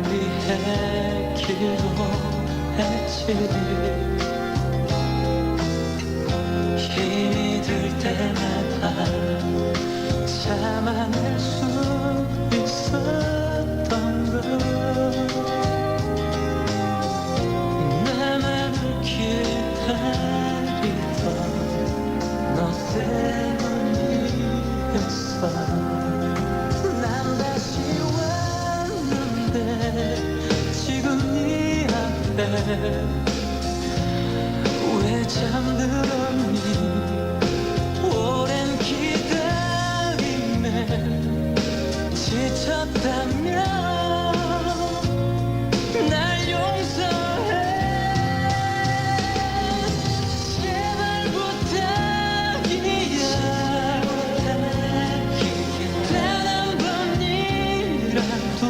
위해 기도했지. 힘이 들 때마다 참아낼 수 있었던 걸. 나만을 기다리던 너 때문이었어. 난 다시 왔는데 지금 네 앞에 왜 잠들었니. 오랜 기다림에 지쳤다면 날 용서해. 제발 부탁이야. 단 한 번이라도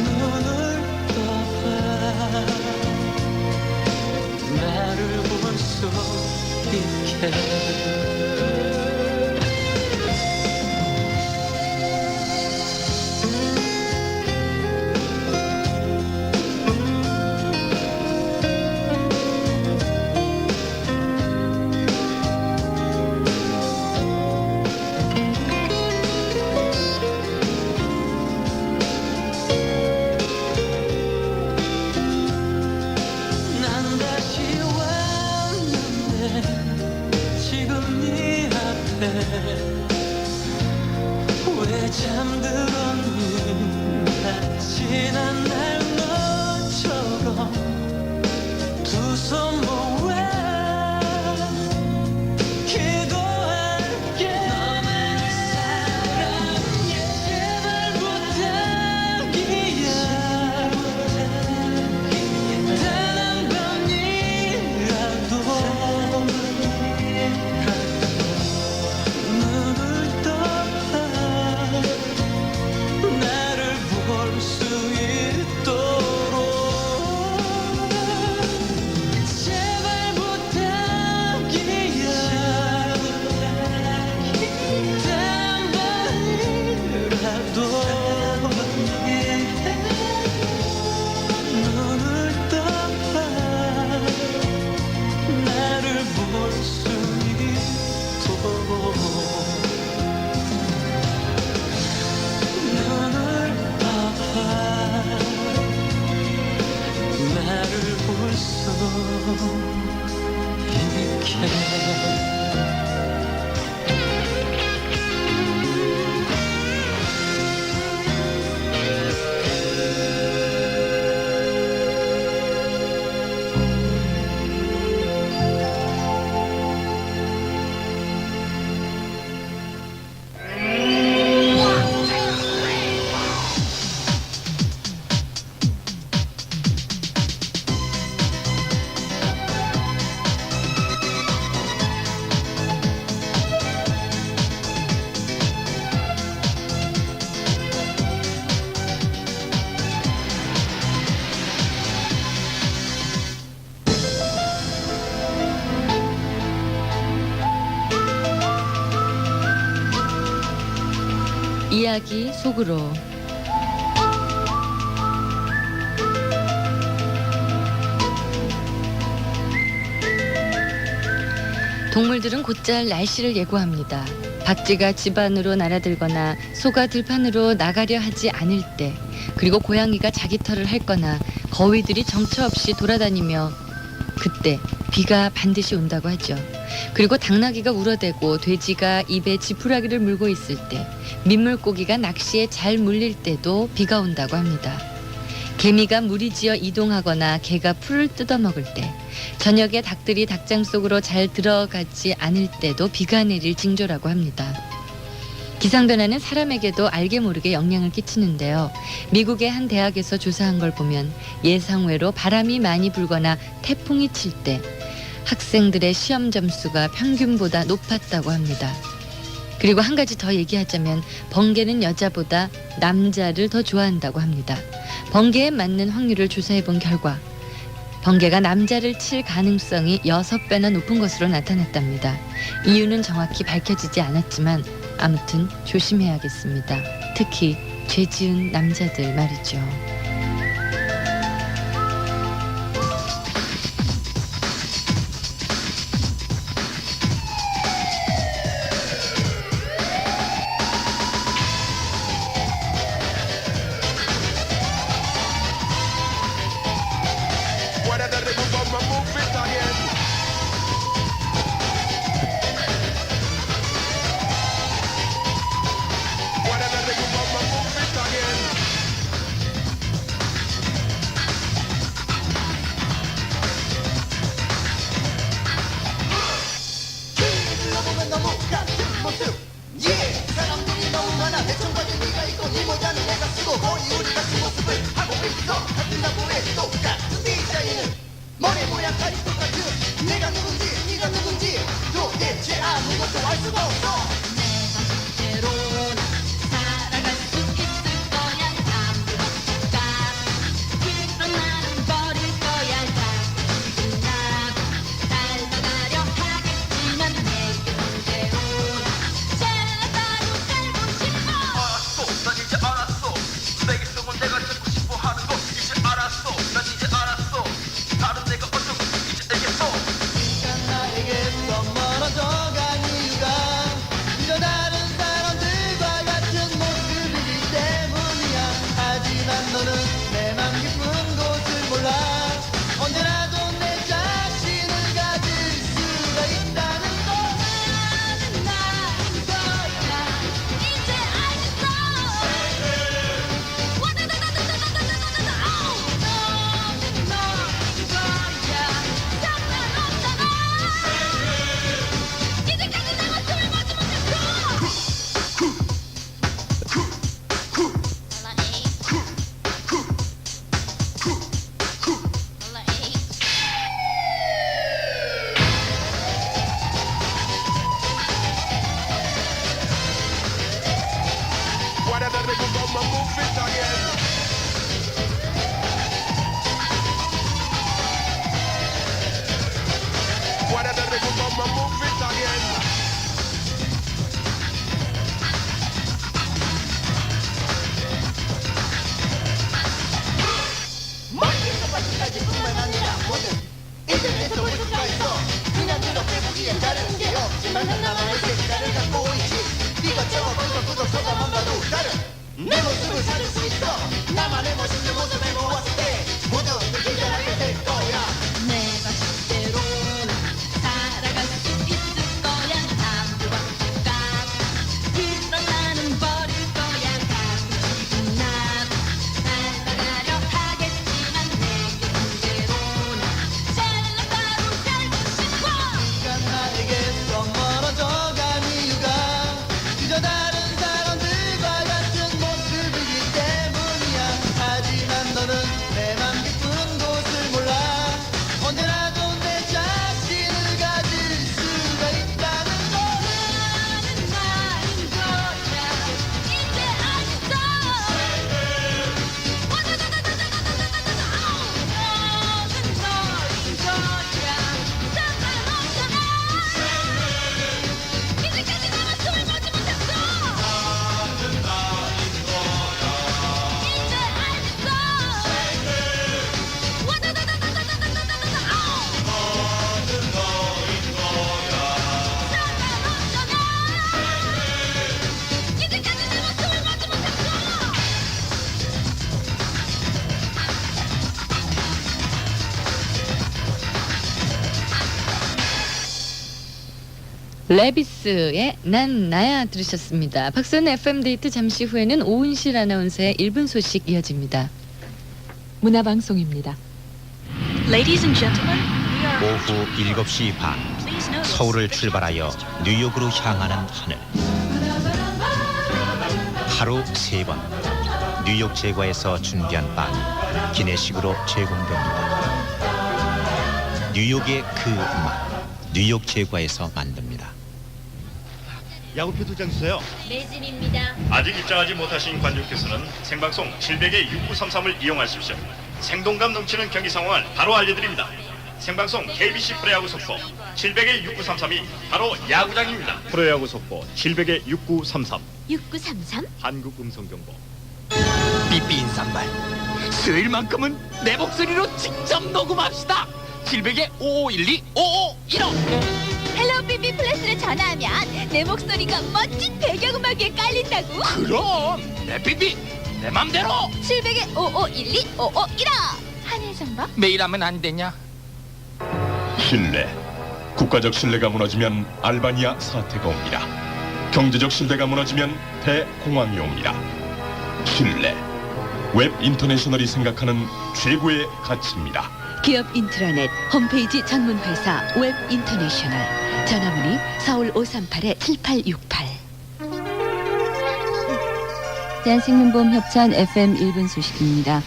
눈을 떠봐. 나를 볼 수 있게. 난 다시 왔는데 지금 네 앞에 왜 잠들었니. 나 지난 날 너처럼 두 손 모아 기도할게. 너만을 사랑해. 제발 부탁이야. 단 한 번이라도 눈을 떠봐. 나를 볼 수 있도록. 제발 부탁이야. 단 한 번이라도 눈을 떠봐. 나를 볼 수 있도록. 눈을 떠봐. 나를 볼 수 있게. 이야기 속으로. 동물들은 곧잘 날씨를 예고합니다. 박쥐가 집 안으로 날아들거나 소가 들판으로 나가려 하지 않을 때, 그리고 고양이가 자기 털을 핥거나 거위들이 정처 없이 돌아다니며 그때 비가 반드시 온다고 하죠. 그리고 당나귀가 울어대고 돼지가 입에 지푸라기를 물고 있을 때, 민물고기가 낚시에 잘 물릴 때도 비가 온다고 합니다. 개미가 무리지어 이동하거나 개가 풀을 뜯어먹을 때, 저녁에 닭들이 닭장 속으로 잘 들어가지 않을 때도 비가 내릴 징조라고 합니다. 기상변화는 사람에게도 알게 모르게 영향을 끼치는데요. 미국의 한 대학에서 조사한 걸 보면 예상외로 바람이 많이 불거나 태풍이 칠 때 학생들의 시험 점수가 평균보다 높았다고 합니다. 그리고 한 가지 더 얘기하자면 번개는 여자보다 남자를 더 좋아한다고 합니다. 번개에 맞는 확률을 조사해 본 결과 번개가 남자를 칠 가능성이 6배나 높은 것으로 나타났답니다. 이유는 정확히 밝혀지지 않았지만 아무튼 조심해야겠습니다. 특히 죄 지은 남자들 말이죠. 보면 너무 같은 모습 사람들이 너무 많아 내 청바지 네가 입고 네 모자는 내가 쓰고 거의 우리 같은 모습을 하고 있어 같은 나무에 똑같은 디자인은 머리 모양까지 똑같은 내가 누군지 네가 누군지 도대체 아무것도 알 수가 없어 뿐만 아니라 모든 인터넷에서 볼 수가 있어 그냥 이렇게 보기엔 다른 게 없지만 난 나만의 색깔을 갖고 있지 이것저것 구석구석 찾아본다도 다른 내 모습을 찾을 수 있어 나만의 멋있는 모습을 모았을 때 모두 기절하게 될 거야 내가 실제로는 살아갈 수 있을 거야 남들과 똑같이 그런 나는 버릴 거야 가끔씩은 나도 날아가려 하겠지만 내게 문제로는 셀럽가로 살고 싶어 네가 나에게서 멀어져간 이유가 그저 다른 사람들과 같은 모습이기 때문이야 하지만 너는 내 맘 깊은 곳을 몰라 언제라도 내 자신을 가질 수가 있다는 걸 나는 나인 거야 이제 알겠어 너는 너인 거야 상관없잖아 이제까지 나만 숨을 못 못했어 이제 알겠어 이제까지 나만 숨을 못 못했어 레비스의 난 나야 들으셨습니다. 박수는 FM 데이트 잠시 후에는 오은실 아나운서의 1분 소식 이어집니다. 문화방송입니다. Ladies and gentlemen, we are 오후 7시 반 please note 서울을 출발하여 뉴욕으로 향하는 하늘 하루 3번 뉴욕 제과에서 준비한 빵이 기내식으로 제공됩니다. 뉴욕의 그 맛 뉴욕 제과에서 만듭니다. 야구표 2장 주세요. 매진입니다. 아직 입장하지 못하신 관중께서는 생방송 700의 6933을 이용하십시오. 생동감 넘치는 경기 상황을 바로 알려드립니다. 생방송 KBC 프로야구 속보 700의 6933이 바로 야구장입니다. 프로야구 속보 700의 6933 6933? 한국음성경보. 삐삐 인사말 수요일만큼은 내 목소리로 직접 녹음합시다. 700에 5512 5515. 헬로 삐삐 플러스를 전화하면 내 목소리가 멋진 배경음악에 깔린다고? 그럼 내 삐삐 내 맘대로 700에 5512 5515 한혜정봐? 매일 하면 안 되냐? 신뢰. 국가적 신뢰가 무너지면 알바니아 사태가 옵니다. 경제적 신뢰가 무너지면 대공황이 옵니다. 신뢰. 웹 인터내셔널이 생각하는 최고의 가치입니다. 기업 인트라넷 홈페이지 전문 회사 웹 인터내셔널. 전화문의 서울 538-7868. 대한생명보험협찬 FM 1분 소식입니다.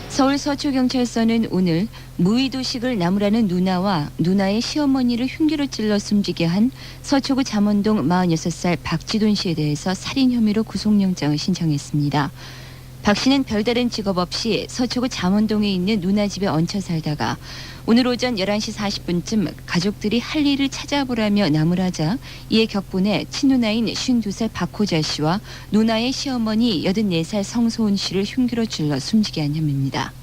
서울 서초경찰서는 오늘 무의도식을 나무라는 누나와 누나의 시어머니를 흉기로 찔러 숨지게 한 서초구 잠원동 46살 박지돈 씨에 대해서 살인 혐의로 구속영장을 신청했습니다. 박 씨는 별다른 직업 없이 서초구 잠원동에 있는 누나 집에 얹혀 살다가 오늘 오전 11시 40분쯤 가족들이 할 일을 찾아보라며 나무라자 이에 격분해 친누나인 52살 박호자 씨와 누나의 시어머니 84살 성소은 씨를 흉기로 찔러 숨지게 한 혐의입니다.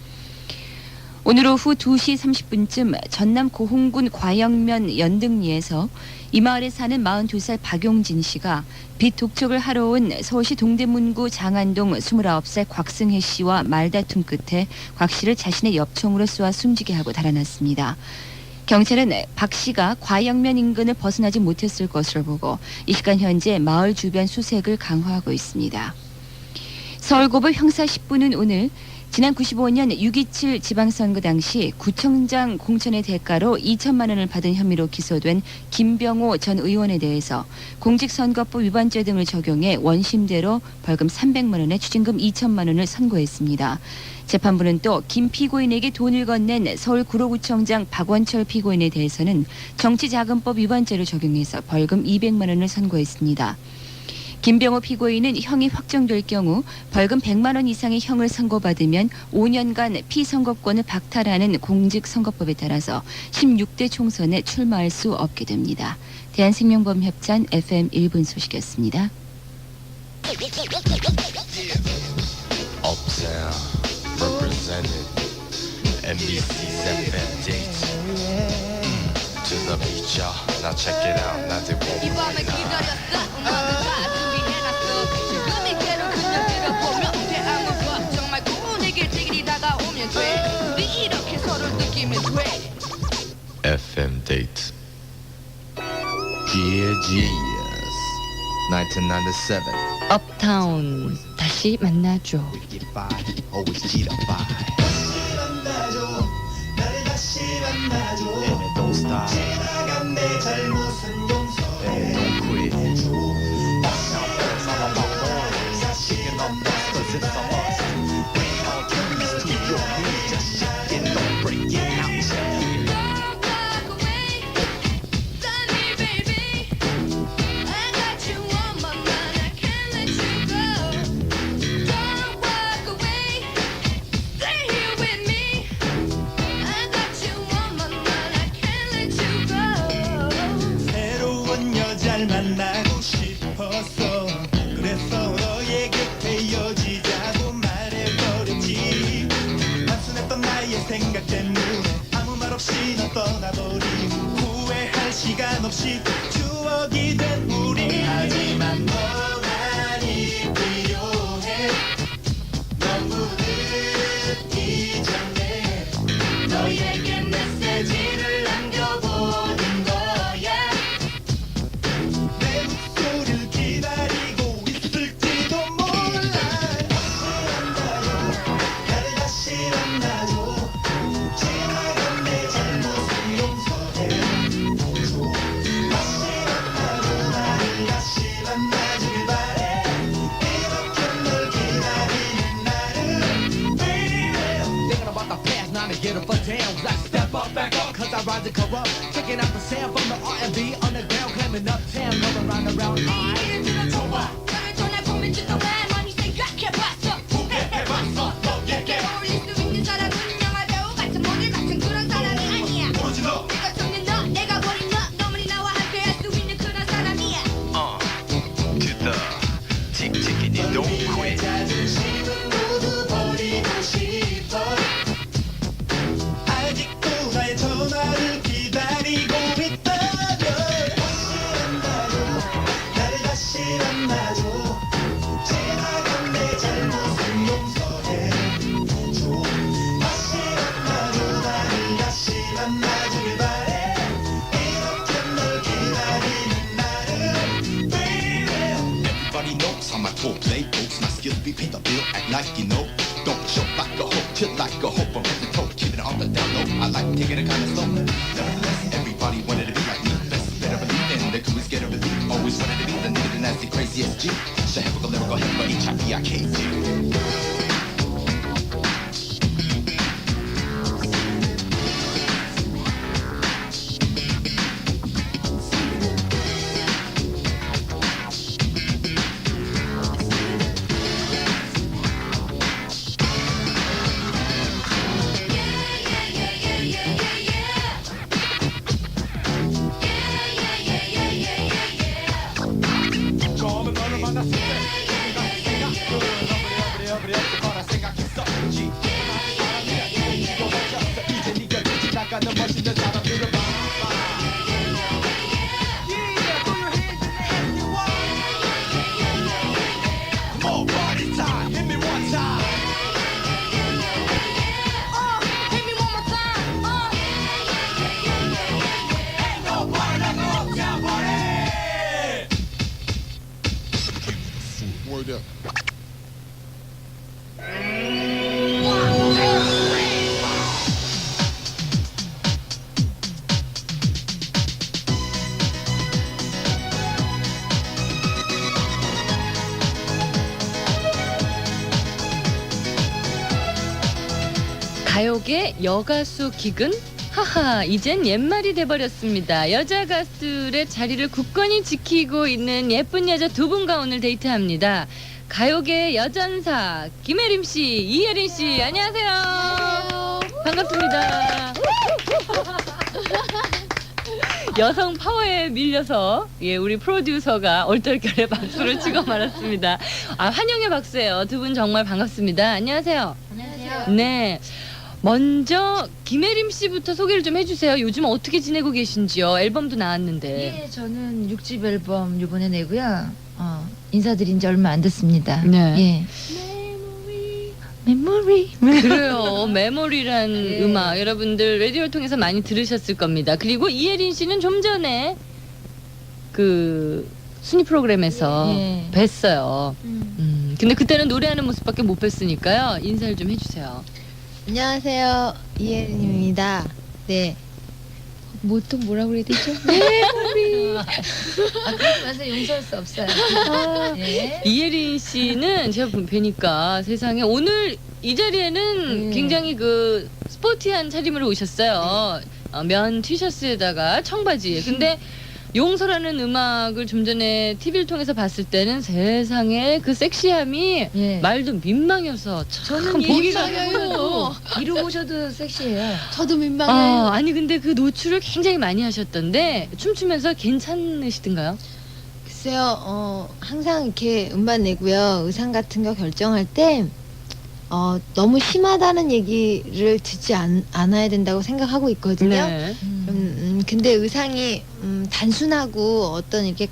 오늘 오후 2시 30분쯤 전남 고흥군 과영면 연등리에서 이 마을에 사는 42살 박용진 씨가 빚 독촉을 하러 온 서울시 동대문구 장안동 29살 곽승혜 씨와 말다툼 끝에 곽 씨를 자신의 엽총으로 쏘아 숨지게 하고 달아났습니다. 경찰은 박 씨가 과영면 인근을 벗어나지 못했을 것으로 보고 이 시간 현재 마을 주변 수색을 강화하고 있습니다. 서울고법 형사 10부는 오늘 지난 95년 6.27 지방선거 당시 구청장 공천의 대가로 2천만 원을 받은 혐의로 기소된 김병호 전 의원에 대해서 공직선거법 위반죄 등을 적용해 원심대로 벌금 300만 원에 추징금 2천만 원을 선고했습니다. 재판부는 또 김 피고인에게 돈을 건넨 서울 구로구청장 박원철 피고인에 대해서는 정치자금법 위반죄를 적용해서 벌금 200만 원을 선고했습니다. 김병호 피고인은 형이 확정될 경우 벌금 100만 원 이상의 형을 선고받으면 5년간 피선거권을 박탈하는 공직선거법에 따라서 16대 총선에 출마할 수 없게 됩니다. 대한생명보험협찬 FM 1분 소식이었습니다. Uptown, represented NBC's FM date. To the beach, y'all. Now check it out. Now they won't 이 밤에 기다렸어 음악을 다 준비해놨어 지금 이대로 그냥 들어보면 대한민국 정말 꿈에게 지길이 다가오면 돼 우리 이렇게 서로 느끼면 돼 FM date. Yeah, genius. 1997. 업타운 다시 만나줘. Get by, always cheat up by. And it don't stop. And it don't quit. Now first I'm on my own. Kicking up dust 'cause it's a must. Bring all keys to your knees. Just shake it, don't break it out. 새로운 여자를 만나고 싶었어. 그래서 너의 곁에 이어지자고 말해버렸지. 단순했던 나의 생각 때문에 아무 말 없이 너 떠나버린 후회할 시간 없이 추억이 된 우리. 하지만 너만이 필요해. 너무 늦기 전에 너에게 메시지를 남겨보는 거야. 내 목소리를 기다리고 있을지도 몰라. 나를 다시 만나줘. 지나간 내 잘못은 용서해줘. 나를 다시 만나주길 바래. 이렇게 널 기다리는 나를 baby. Thinking about the past, now to get up for damn. Like step up, back up, cause I rise and corrupt. Checking out the sound from the R&B underground, claiming uptown, going round and round. 너를 전화 고민주도 왜 많이 생각해봤어 후회해봤어 너에게 어울릴 수 있는 사람은 영화 배우 같은 모델 같은 그런 사람이 아니야 내가 정린 너 내가 버린 너 있어 틱틱이 네 동코에 자존심은 모두 버리고 싶어 아직도 나의 전화를 기다리고 있다면 다시 만나줘 지나간 내 잘못은 용서해줘 다시 만나줘 나를 다시 만나주길 바래 이렇게 널 기다리는 나를 baby Everybody knows how my tour play goes. My skills be paid the bill, act like you know. Don't show like a hope, chill like a hope. I'm head to toe, keep it on the down low. I like taking it kind of slow. Nevertheless, everybody wanted to be like me. Best better believe in the coolest get a believe. Always wanted to be the nigga, the nasty, crazy SG. Shahephical, lyrical, hyper, HIPIKG. 처음에 너를 만났을 때 생각을 생각했었지 이제 네가 되지 나가는 멋있는 사람들을 봐 Yeah, throw your hands in the air if you want. Come on, party time, hit me one time. Hit me one more time. Ain't nobody like an uptown party. Word up. 가요계 여가수 기근? 하하, 이젠 옛말이 돼버렸습니다. 여자 가수의 자리를 굳건히 지키고 있는 예쁜 여자 두 분과 오늘 데이트합니다. 가요계 여전사 김혜림 씨, 이혜린 씨, 안녕하세요. 반갑습니다. 여성 파워에 밀려서 우리 프로듀서가 얼떨결에 박수를 치고 말았습니다. 환영의 박수예요. 두 분 정말 반갑습니다. 안녕하세요. 안녕하세요. 네. 먼저 김혜림 씨부터 소개를 좀 해주세요. 요즘 어떻게 지내고 계신지요? 앨범도 나왔는데. 예, 저는 6집 앨범 이번에 내고요. 인사드린 지 얼마 안 됐습니다. 네. 예. 메모리. 그래요. 메모리란 네. 음악 여러분들 라디오를 통해서 많이 들으셨을 겁니다. 그리고 이혜린 씨는 좀 전에 그 순위 프로그램에서 예. 뵀어요. 근데 그때는 노래하는 모습밖에 못 뵀으니까요. 인사를 좀 해주세요. 안녕하세요. 이혜린입니다. 네. 보통 뭐라고 그래야 되죠? 메모리. 그래서 용서할 수 없어요. 네. 이혜린 씨는 제가 뵈니까 세상에 오늘 이 자리에는 굉장히 그 스포티한 차림으로 오셨어요. 면 티셔츠에다가 청바지. 근데 용서라는 음악을 좀 전에 TV를 통해서 봤을 때는 세상에 그 섹시함이 말도 민망해서 저는 보기가 민망해요. 이러고 오셔도 섹시해요. 저도 민망해요. 아니 근데 그 노출을 굉장히 많이 하셨던데 춤추면서 괜찮으시던가요? 글쎄요, 항상 이렇게 음반 내고요. 의상 같은 거 결정할 때, 너무 심하다는 얘기를 듣지 않아야 된다고 생각하고 있거든요. 네. 근데 의상이 단순하고 어떤 이렇게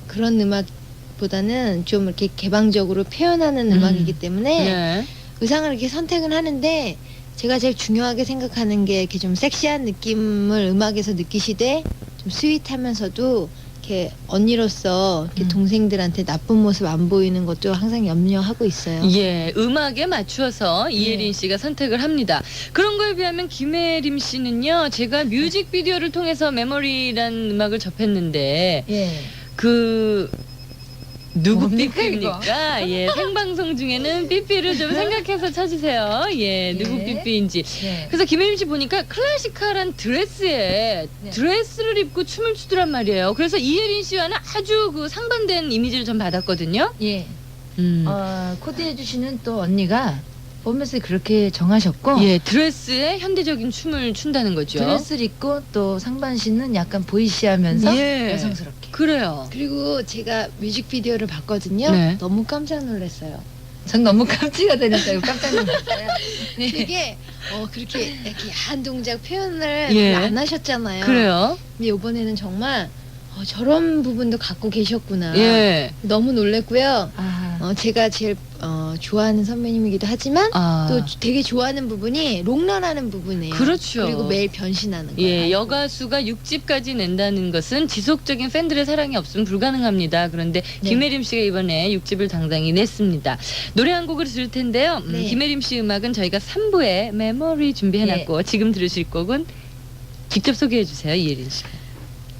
그런 음악보다는 좀 이렇게 개방적으로 표현하는 음악이기 때문에 네. 의상을 이렇게 선택을 하는데 제가 제일 중요하게 생각하는 게 이렇게 좀 섹시한 느낌을 음악에서 느끼시되 좀 스윗하면서도 이렇게 언니로서 이렇게 동생들한테 나쁜 모습 안 보이는 것도 항상 염려하고 있어요. 예, 음악에 맞추어서 이혜린 씨가 선택을 합니다. 그런 거에 비하면 김혜림 씨는요, 제가 뮤직비디오를 통해서 메모리라는 음악을 접했는데, 그 누구 삐삐입니까? 예, 생방송 중에는 삐삐를 좀 생각해서 쳐주세요. 예, 누구 삐삐인지. 그래서 김혜림 씨 보니까 클래시컬한 드레스에 드레스를 입고 춤을 추더란 말이에요. 그래서 이혜린 씨와는 아주 그 상반된 이미지를 좀 받았거든요. 예. 코디해 주시는 또 언니가 보면서 그렇게 정하셨고, 예, 드레스에 현대적인 춤을 춘다는 거죠. 드레스를 입고 또 상반신은 약간 보이시하면서 예. 여성스럽게. 그래요. 그리고 제가 뮤직비디오를 봤거든요. 네. 너무 깜짝 놀랐어요. 전 너무 깜찍가 되니까요. 깜짝 놀랐어요. 네. 되게 그렇게 이렇게 야한 동작 표현을 예. 안 하셨잖아요. 그래요? 근데 이번에는 정말 저런 부분도 갖고 계셨구나. 예. 너무 놀랬고요. 아. 제가 제일 좋아하는 선배님이기도 하지만 아. 또 되게 좋아하는 부분이 롱런하는 부분이에요. 그렇죠. 그리고 매일 변신하는 거예요. 예, 여가수가 6집까지 낸다는 것은 지속적인 팬들의 사랑이 없으면 불가능합니다. 그런데 네. 김혜림 씨가 이번에 6집을 당당히 냈습니다. 노래 한 곡을 들을 텐데요. 네. 김혜림 씨 음악은 저희가 3부에 메모리 준비해놨고 지금 들으실 곡은 직접 소개해 주세요, 이예린 씨.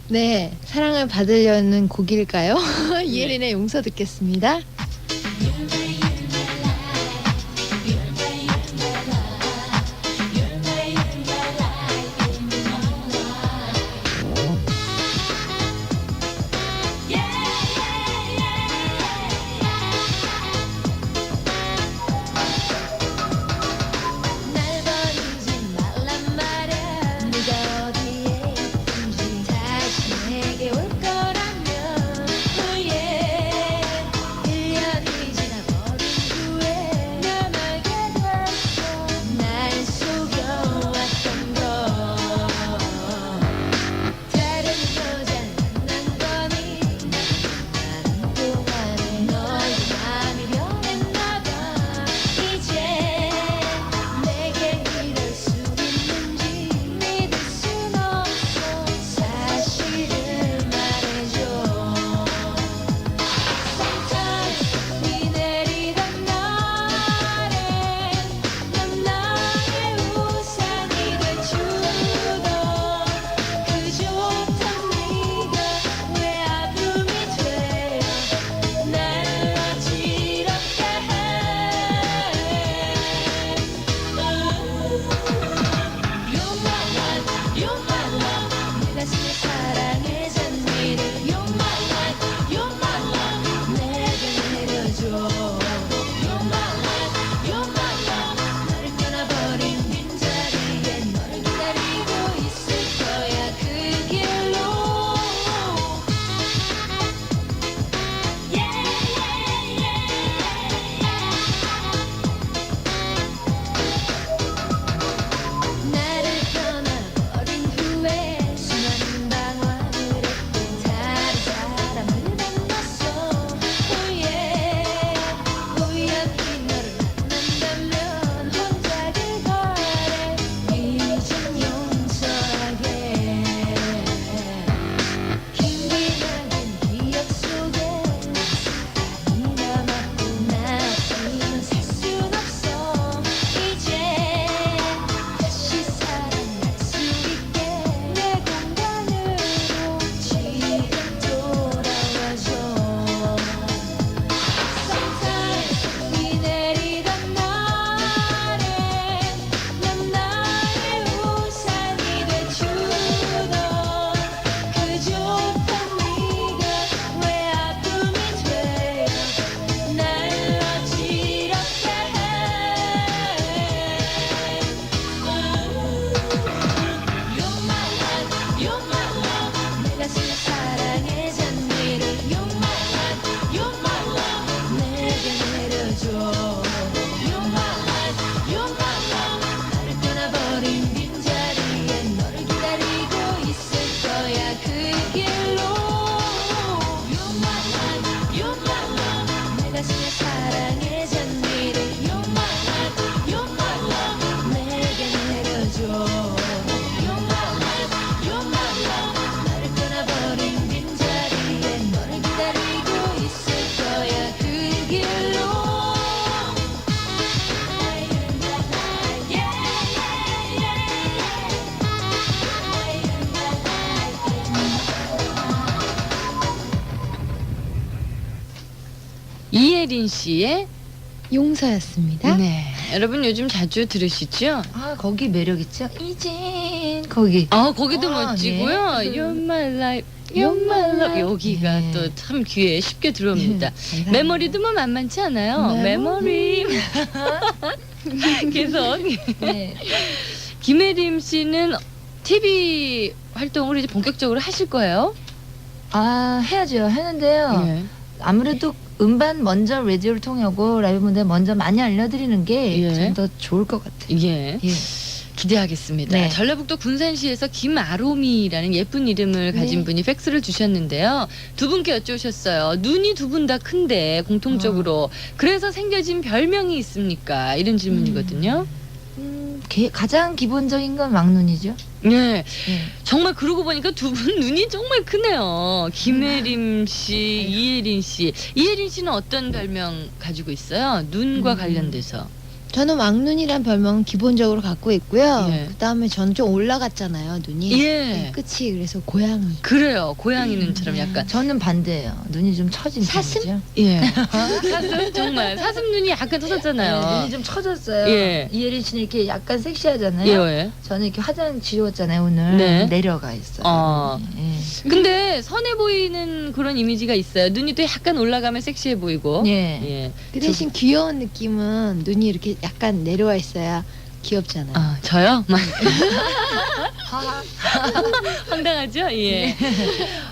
네, 사랑을 받으려는 곡일까요? 이예린의 용서 듣겠습니다. 날 버리지 말란 말야 네가 어디에 있든지 다시 내게 올 거라면 후에 1년이 지나버린 후에 난 알게 됐어 날 속여왔던 거 다른 여자를 만난 거니 나는 동안에 너의 맘이 변했나 봐 이제 내게 이럴 수 있는지 믿을 순 없어 사실을 말해줘 Sometimes 비 내리던 날엔 넌 나의 우산이 돼주던 그 좋던 네가 왜 아픔이 되어 날 어지럽게 해 You're my life, you're my love 내 가슴에 사랑의 잔디를 You're my life, you're my love 내게 내려줘 You're my life, you're my love 너를 떠나버린 빈자리에 너를 기다리고 있을 거야 그 길로 나를 떠나버린 후에 수많은 방황을 했고 다른 사람을 만났어 후에 우연히 너를 만난다면 혼자 그거래 이젠 용서하게 기나긴 기억 속에 사랑이 남았고 나 없이는 살 순 없어 이제 다시 사랑할 수 있게 내 공간으로 지금 돌아와줘 Sometimes 비 내리던 날엔 넌 나의 우산이 돼주던 그 좋던 네가 왜 아픔이 되어 날 어지럽게 You're my life, you're my love 내 가슴에 사랑의 잔디를 You're my life, you're my love 내게 내려줘 You're my life, you're my love 나를 떠나버린 빈자리에 너를 기다리고 있을 거야 그 길로 You're my life, you're my love 내 가슴에 사랑의 잔디를 You're my life, you're my love 내게 내려줘 You're my life, you're my love 나를 떠나버린 빈자리에 너를 기다리고 있을 거야 그 길로 이예린 씨의 용서였습니다. 네. 여러분 요즘 자주 들으시죠? 아 거기 매력 있죠? 이젠 거기. 거기도 아, 멋지고요. 네. You're my life, you're my love. 여기가 네. 또 참 귀에 쉽게 들어옵니다. 감사합니다. 메모리도 뭐 만만치 않아요. 메모리. 계속. 네. 김혜림 씨는 TV 활동을 이제 본격적으로 하실 거예요? 아 해야죠. 하는데요. 예. 아무래도 음반 먼저 라디오를 통해 오고 라이브 무대 먼저 많이 알려드리는 게 예. 좀 더 좋을 것 같아요. 예. 예. 기대하겠습니다. 네. 전라북도 군산시에서 김아롬이라는 예쁜 이름을 가진 네. 분이 팩스를 주셨는데요. 두 분께 여쭤보셨어요. 눈이 두 분 다 큰데 공통적으로 그래서 생겨진 별명이 있습니까? 이런 질문이거든요. 가장 기본적인 건 막눈이죠. 네. 예. 정말 그러고 보니까 두 분 눈이 정말 크네요. 김혜림 씨, 이예린 씨. 이예린 씨는 어떤 별명 가지고 있어요? 눈과 관련돼서. 저는 왕눈이란 별명은 기본적으로 갖고 있고요. 예. 그다음에 전 좀 올라갔잖아요, 눈이. 예. 네, 끝이 그래서 고양이. 그래요. 고양이 눈처럼 약간. 저는 반대예요. 눈이 좀 처진 사슴? 편이죠. 예. 사슴 정말 사슴 눈이 약간 터졌잖아요. 네, 눈이 좀 처졌어요. 예. 이혜린 씨는 이렇게 약간 섹시하잖아요. 예. 예. 저는 이렇게 화장 지웠잖아요 오늘. 네. 내려가 있어요. 예. 근데 선해 보이는 그런 이미지가 있어요. 눈이 또 약간 올라가면 섹시해 보이고. 예. 예. 그 대신 귀여운 느낌은 눈이 이렇게 약간 내려와 있어야 귀엽잖아요. 아, 저요? 황당하죠? 예.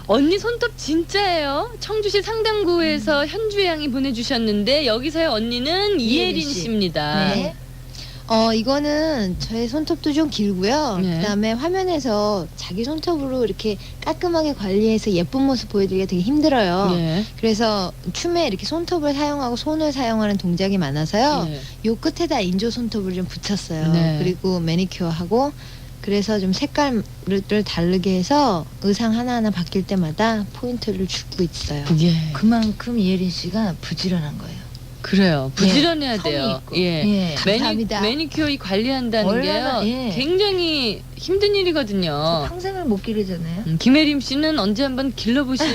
언니 손톱 진짜예요? 청주시 상당구에서 현주양이 보내주셨는데 여기서의 언니는 이예린 씨. 씨입니다. 네. 이거는 저의 손톱도 좀 길고요. 네. 그다음에 화면에서 자기 손톱으로 이렇게 깔끔하게 관리해서 예쁜 모습 보여드리기가 되게 힘들어요. 예. 그래서 춤에 이렇게 손톱을 사용하고 손을 사용하는 동작이 많아서요. 예. 요 끝에다 인조 손톱을 좀 붙였어요. 네. 그리고 매니큐어 하고 그래서 좀 색깔을 다르게 해서 의상 하나하나 바뀔 때마다 포인트를 주고 있어요. 예. 그만큼 이혜린 씨가 부지런한 거예요. 그래요. 부지런해야 예, 성의 돼요. 있고. 예. 예. 감사합니다. 매니큐어 관리한다는 얼마나, 게요. 예. 굉장히 힘든 일이거든요. 평생을 못 기르잖아요. 김혜림 씨는 언제 한번 길러보실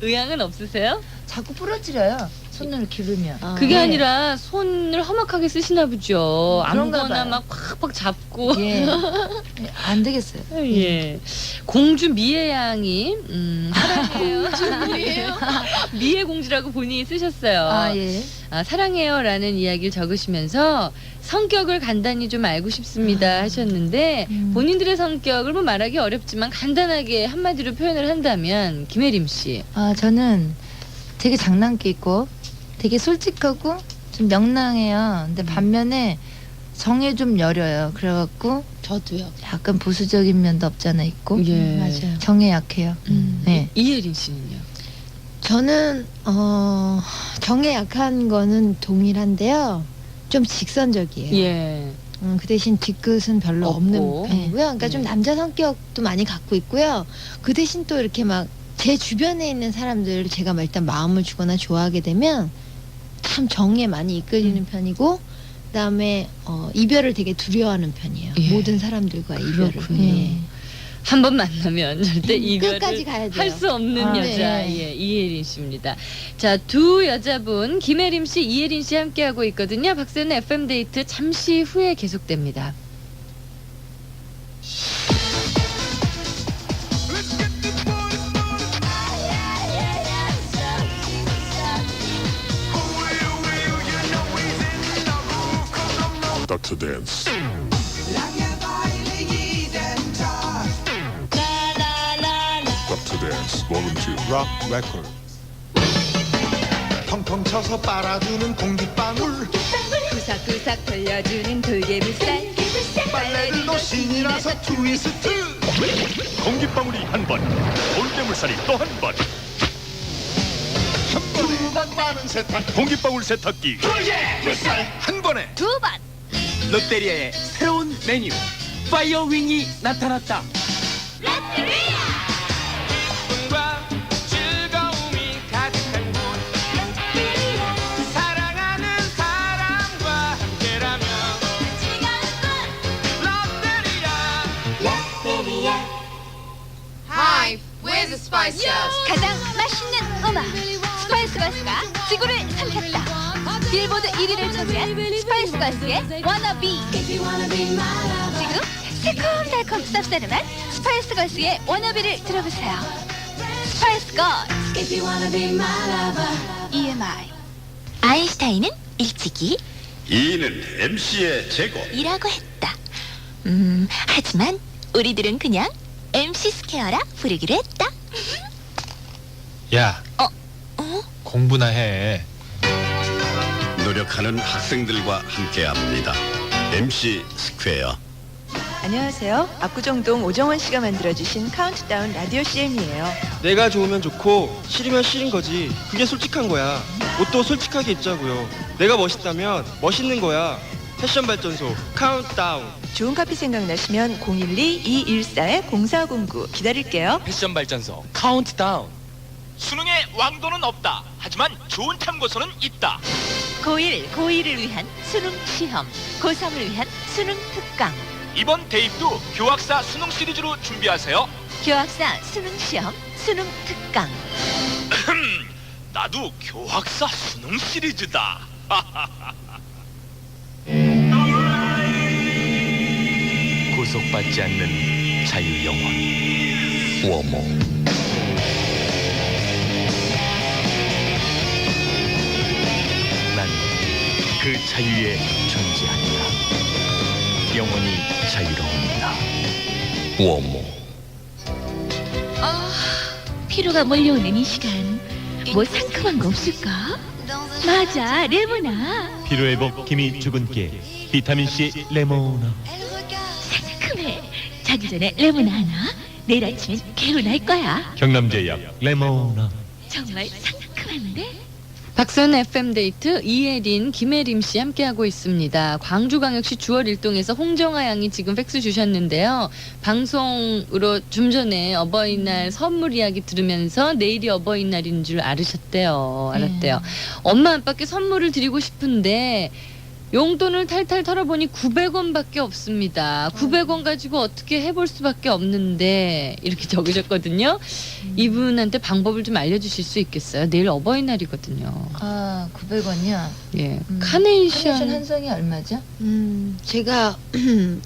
의향은 없으세요? 자꾸 부러뜨려요. 손을 기르면. 그게 예. 아니라 손을 험악하게 쓰시나 보죠. 그런가 아무거나 봐요. 막 팍팍 잡고. 예. 안 되겠어요. 예. 공주 미애양이 사랑해요. 미애 공주라고 본인이 쓰셨어요. 아 예. 사랑해요라는 이야기를 적으시면서 성격을 간단히 좀 알고 싶습니다 하셨는데 본인들의 성격을 뭐 말하기 어렵지만 간단하게 한마디로 표현을 한다면 김혜림 씨. 아 저는 되게 장난기 있고 되게 솔직하고 좀 명랑해요. 근데 반면에 정에 좀 여려요. 그래갖고 저도요. 약간 보수적인 면도 없잖아 있고. 예. 맞아요. 정에 약해요. 네. 이혜린 씨는요? 저는 정에 약한 거는 동일한데요. 좀 직선적이에요. 예. 그 대신 뒤끝은 별로 없고. 없는 편이고요. 그러니까 좀 네. 남자 성격도 많이 갖고 있고요. 그 대신 또 이렇게 막 제 주변에 있는 사람들을 제가 막 일단 마음을 주거나 좋아하게 되면 참 정에 많이 이끌리는 편이고 그다음에 이별을 되게 두려워하는 편이에요. 예. 모든 사람들과 이별을. 그렇군요. 예. 한 번 만나면 절대 이별을 끝까지 가야 돼요. 할 수 없는 아, 여자 네. 예, 이혜린 씨입니다. 자, 두 여자분 김혜림 씨, 이혜린 씨 함께하고 있거든요. 박세는 FM 데이트 잠시 후에 계속됩니다. 닥터 댄스. 닥터 댄스 볼륨 락 레코드. 텅텅 쳐서 빨아주는 공기방울 구석구석 돌려주는 돌개불살 빨래들도 신이 나서 트위스트 공기방울이 한 번, 돌개물살이 또 한 번. 한 번에 두번 빠는 세탁 공기방울 세탁기. 물살 한 번에 두 번 롯데리아의 새로운 메뉴 파이어윙이 나타났다. 꿈과 즐거움이 가득한 곳, 사랑하는 사람과 함께라면 롯데리아. 가장 맛있는 음악 스파이스 걸스가 지구를 삼켰다. 빌보드 1위를 차지한 스파이스 걸스의 워너비. 지금 새콤달콤 쌉싸름한 스파이스 걸스의 워너비를 들어보세요. 스파이스 걸스 EMI. 아인슈타인은 일찍이 이는 MC의 제고. 이라고 했다. 하지만 우리들은 그냥 MC 스퀘어라 부르기로 했다. 야, 공부나 해. 노력하는 학생들과 함께합니다. MC 스퀘어. 안녕하세요. 압구정동 오정원 씨가 만들어주신 카운트다운 라디오 CM이에요. 내가 좋으면 좋고 싫으면 싫은 거지. 그게 솔직한 거야. 옷도 솔직하게 입자고요. 내가 멋있다면 멋있는 거야. 패션 발전소 카운트다운. 좋은 커피 생각나시면 012-214-0409 기다릴게요. 패션 발전소 카운트다운. 수능의 왕도는 없다. 하지만 좋은 탐구서는 있다. 고1을 위한 수능 시험, 고3을 위한 수능 특강, 이번 대입도 교학사 수능 시리즈로 준비하세요. 교학사 수능 시험, 수능 특강. 나도 교학사 수능 시리즈다. 구속받지 않는 자유영혼. 워모. 난 그 자유에 존재한다. 영원히 자유로운다. 워모. 피로가 몰려오는 이 시간, 뭐 상큼한 거 없을까? 맞아, 레모나. 피로회복 기미 주근깨 비타민C 레모나. 상큼해. 자기 전에 레모나 하나. 내일 아침엔 개운할 거야. 경남제약 레모나. 정말 상큼한데? 박선 FM데이트 이혜린, 김혜림 씨 함께하고 있습니다. 광주광역시 주월일동에서 홍정아 양이 지금 팩스 주셨는데요. 방송으로 좀 전에 어버이날 선물 이야기 들으면서 내일이 어버이날인 줄 알았대요. 엄마 아빠께 선물을 드리고 싶은데 용돈을 탈탈 털어보니 900원밖에 없습니다. 900원 가지고 어떻게 해볼 수밖에 없는데 이렇게 적으셨거든요. 이분한테 방법을 좀 알려주실 수 있겠어요? 내일 어버이날이거든요. 900원이요? 예, 카네이션 한 송이 얼마죠? 제가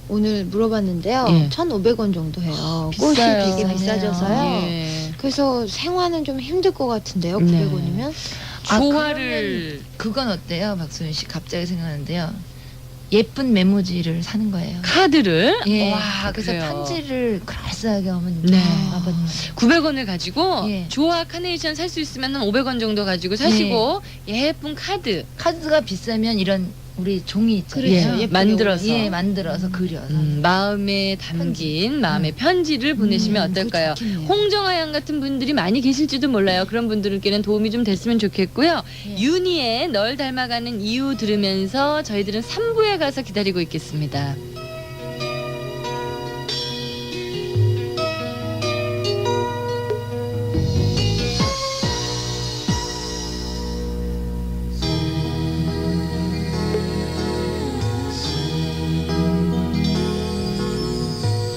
오늘 물어봤는데요. 예. 1,500원 정도 해요. 꽃이 비싸요. 되게 비싸져서요. 예. 그래서 생화는 좀 힘들 것 같은데요. 네. 900원이면. 조화를 그건 어때요, 박소연 씨? 갑자기 생각나는데요. 예쁜 메모지를 사는 거예요. 카드를? 예. 와, 그래서 그래요. 편지를 그럴싸하게 어머님, 네. 아버님. 900원을 가지고 예. 조화 카네이션 살 수 있으면 한 500원 정도 가지고 사시고 예쁜 카드. 카드가 비싸면 이런 우리 종이 있잖아요. 예, 예쁘게 만들어서. 예, 만들어서 그려서. 마음에 담긴 마음의 편지를 보내시면 어떨까요? 그거 좋겠네요. 홍정아 양 같은 분들이 많이 계실지도 몰라요. 그런 분들께는 도움이 좀 됐으면 좋겠고요. 예. 윤희의 널 닮아가는 이유 들으면서 저희들은 3부에 가서 기다리고 있겠습니다.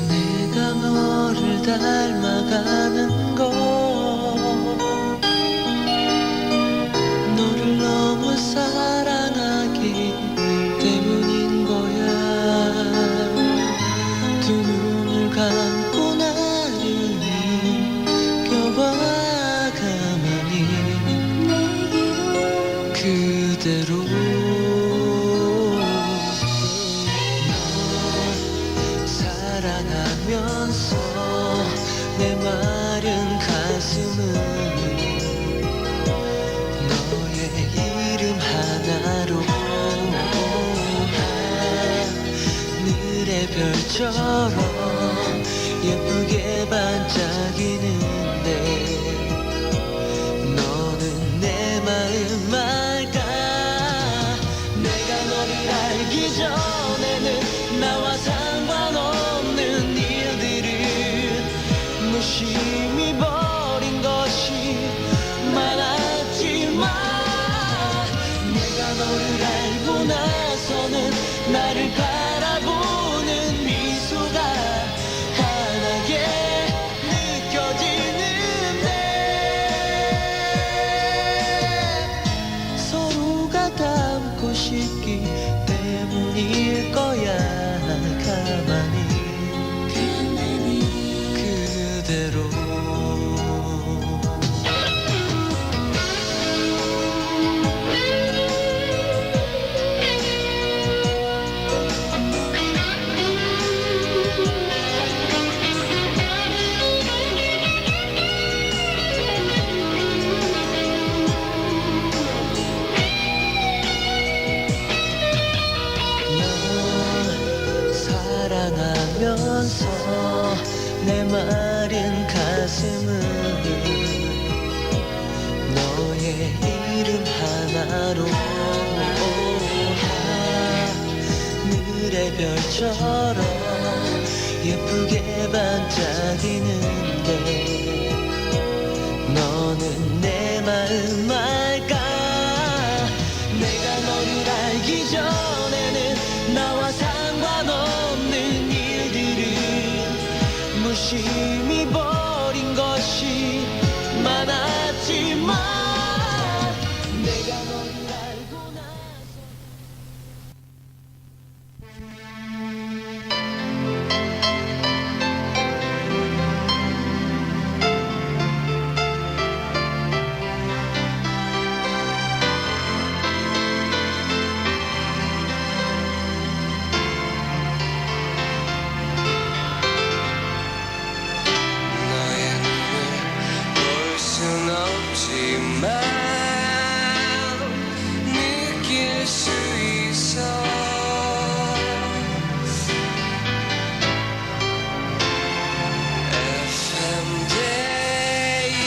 내가 너를 닮아가는 건 너를 너무 사랑하기 때문인 거야. 두 눈을 감고 나를 껴봐 가만히 그대로 사랑하면서 내 마른 가슴은 너의 이름 하나로 하늘의 별처럼 예쁘게 반짝이는데 너는 내 마음 알까. 내가 너를 알기 전에는 나와 상관없는 일들을 무심히 버린 것이 많았지만 내가 너를 알고 나서는 나를 바라보는 미소가 환하게 느껴질 너의 이름 하나로 하늘의 별처럼 예쁘게 반짝이는데 너는 내 마음 알까 내가 너를 알기 전에는 나와 상관없는 일들은 무심히 버린 것이 많았지만 내가 너를 알고 나서 느낄 수 있어 FM 데이트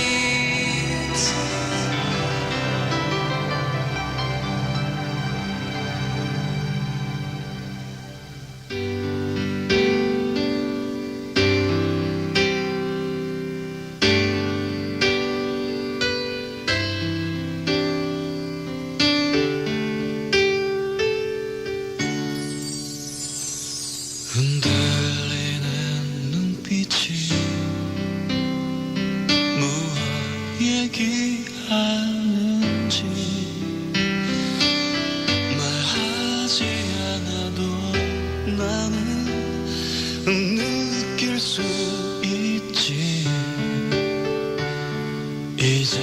흔들리는 눈빛이 무엇 얘기하는지 말하지 않아도 나는 느낄 수 있지 이제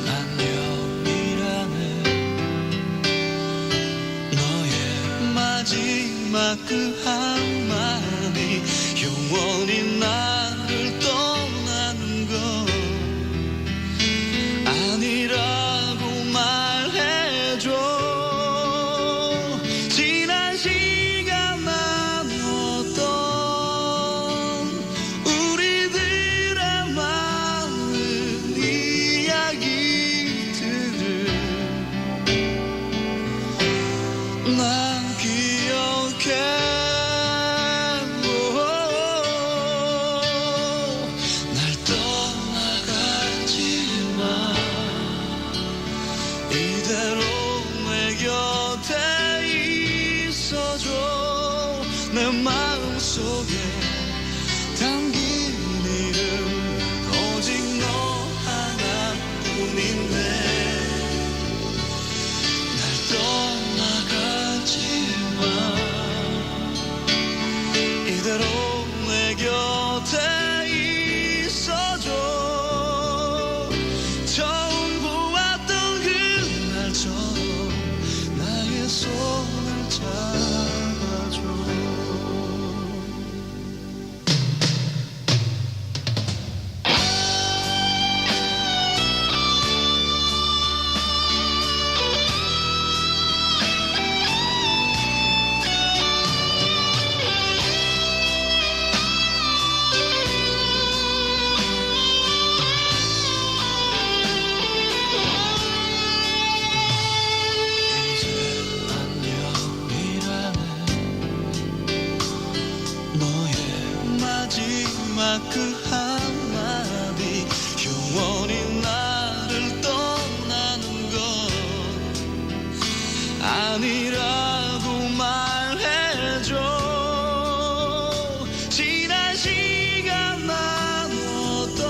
안녕이라는 너의 마지막 그 한마디 영원히 나를 떠나는 건 아니라고 말해줘 지난 시간 나눴던 우리들의 많은 이야기들을 난 기억해 날 떠나가지 마 이대로 내 곁에 있어줘 내 마음속에 담긴 이름 오직 너 하나뿐인데 날 떠나가지 마 이대로 내 곁에 있어줘 처음 보았던 그날처럼 나의 손을 잡아줘 너의 마지막 그 한마디 영원히 나를 떠나는 건 아니라고 말해줘 지난 시간 나눴던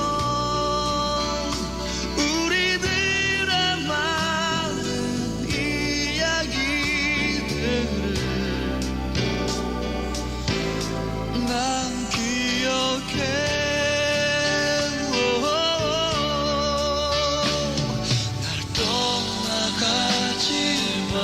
우리들의 많은 이야기들을 난 기억해 날 떠나가지 마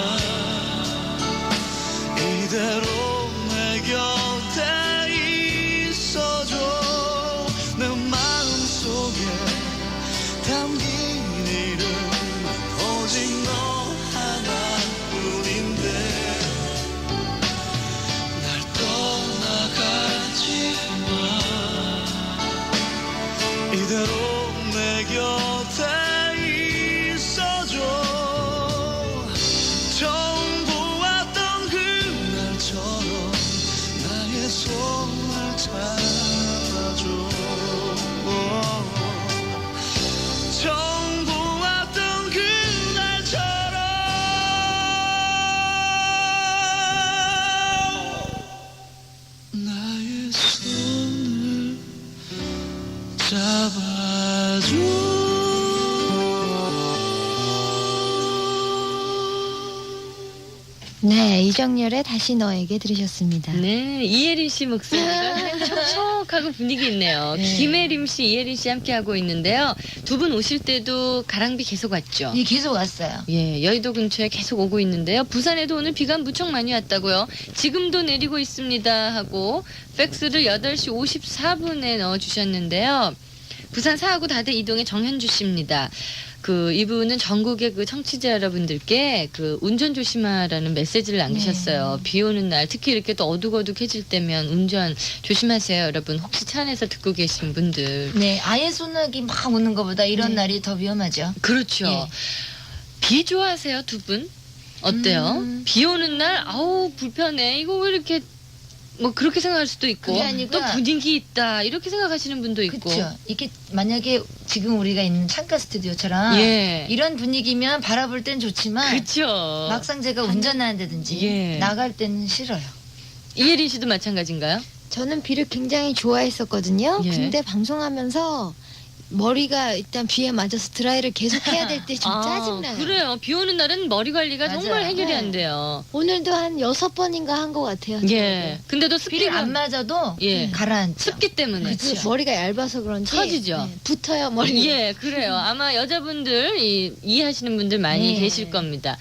네, 이정열의 다시 너에게 들으셨습니다. 네, 이혜린 씨 목소리가 그냥 촉촉하고 분위기 있네요. 네. 김혜림 씨, 이혜린 씨 함께 하고 있는데요. 두 분 오실 때도 가랑비 계속 왔죠? 예, 계속 왔어요. 예, 여의도 근처에 계속 오고 있는데요. 부산에도 오늘 비가 무척 많이 왔다고요. 지금도 내리고 있습니다 하고 팩스를 8시 54분에 넣어주셨는데요. 부산 사하구 다대 이동의 정현주 씨입니다. 이분은 전국의 청취자 여러분들께 운전 조심하라는 메시지를 남기셨어요. 비 오는 날, 특히 이렇게 또 어둑어둑해질 때면 운전 조심하세요, 여러분. 혹시 차 안에서 듣고 계신 분들. 네, 아예 소나기 막 오는 것보다 이런 날이 더 위험하죠. 그렇죠. 예. 비 좋아하세요, 두 분? 어때요? 비 오는 날, 아우, 불편해. 이거 왜 이렇게, 그렇게 생각할 수도 있고. 그게 아니고 또 분위기 있다. 이렇게 생각하시는 분도 있고. 그렇죠. 이게 만약에 지금 우리가 있는 창가 스튜디오처럼 예. 이런 분위기면 바라볼 땐 좋지만 그렇죠. 막상 제가 운전하는다든지 예. 나갈 때는 싫어요. 이혜린 씨도 마찬가지인가요? 저는 비를 굉장히 좋아했었거든요. 예. 근데 방송하면서 머리가 일단 비에 맞아서 드라이를 계속 해야 될 때 좀 짜증나요. 그래요. 비 오는 날은 머리 관리가 맞아요. 정말 해결이 네. 안 돼요. 오늘도 한 6번인가 한 것 같아요. 예. 근데도 비를 습기가 안 맞아도 예. 가라앉죠. 습기 때문에. 그 머리가 얇아서 그런지 처지죠. 붙어요 머리. 예, 그래요. 아마 여자분들 이해하시는 분들 많이 예. 계실 겁니다.